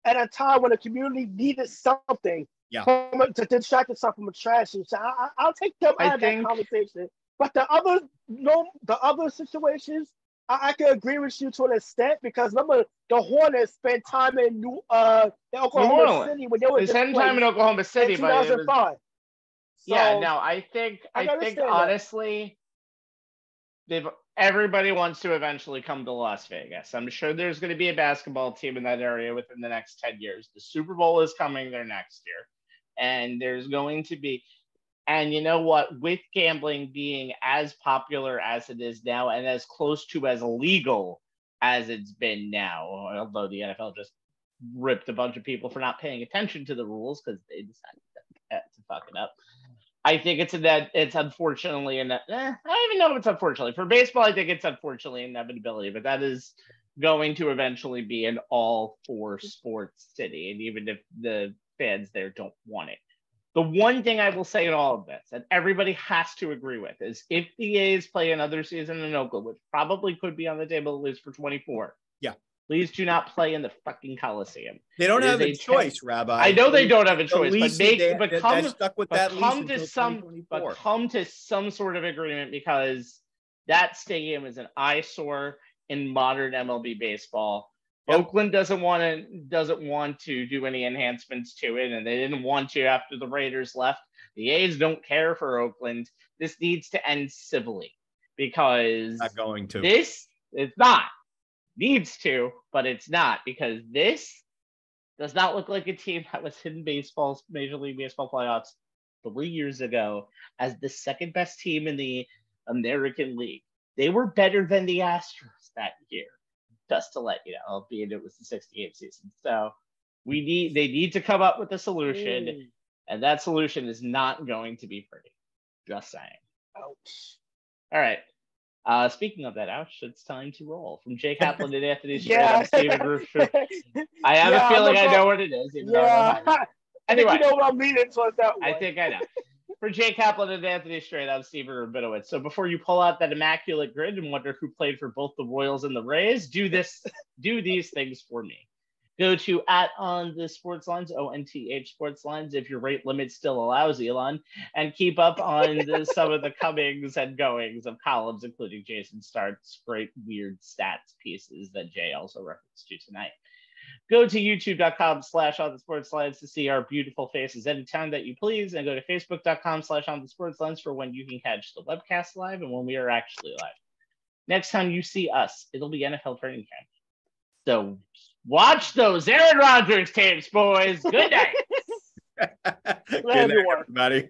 S3: at a time when the community needed something to distract itself from a tragedy. So I'll take them out of that conversation. But the other situations, I can agree with you to an extent, because remember, the Hornets spent time in Oklahoma City when they were
S1: spent time in Oklahoma City,
S3: in 2005.
S1: I think honestly, everybody wants to eventually come to Las Vegas. I'm sure there's going to be a basketball team in that area within the next 10 years. The Super Bowl is coming there next year, and there's going to be. And you know what? With gambling being as popular as it is now and as close to as illegal as it's been now, although the NFL just ripped a bunch of people for not paying attention to the rules because they decided to fuck it up. I think it's unfortunately, I don't even know if it's unfortunately. For baseball, I think it's unfortunately inevitability, but that is going to eventually be an all-for-sports city, and even if the fans there don't want it. The one thing I will say in all of this, that everybody has to agree with, is if the A's play another season in Oakland, which probably could be on the table at least for 24, please do not play in the fucking Coliseum.
S2: They don't have a choice, Rabbi.
S1: I know they don't have a choice, but come to some sort of agreement, because that stadium is an eyesore in modern MLB baseball. Yep. Oakland doesn't want to do any enhancements to it, and they didn't want to after the Raiders left. The A's don't care for Oakland. This needs to end civilly, because
S2: not going to.
S1: It's not. Needs to, but it's not, because this does not look like a team that was in baseball's Major League Baseball playoffs 3 years ago as the second best team in the American League. They were better than the Astros that year. Just to let you know, albeit it was the 68th season. So they need to come up with a solution, and that solution is not going to be pretty. Just saying.
S3: Ouch.
S1: All right. Speaking of that, Ouch, it's time to roll. From Jay Kaplan and Anthony Strait, I'm Steven Roofer. I have a feeling I know what it is. Even though I don't know.
S3: Anyway, I think you know what I'm leaning towards that one.
S1: I think I know. For Jay Kaplan and Anthony Strait, I'm Steven Rabinowitz. So before you pull out that immaculate grid and wonder who played for both the Royals and the Rays, do these things for me. Go to @OnTheSportsLines, ONTH Sportslines, if your rate limit still allows, Elon, and keep up on some of the comings and goings of columns, including Jason Stark's great weird stats pieces that Jay also referenced to tonight. Go to youtube.com/OnTheSportslines to see our beautiful faces anytime that you please, and go to facebook.com/OnTheSportslines for when you can catch the webcast live and when we are actually live. Next time you see us, it'll be NFL training camp. So watch those Aaron Rodgers tapes, boys. Good night.
S2: Good night, everybody.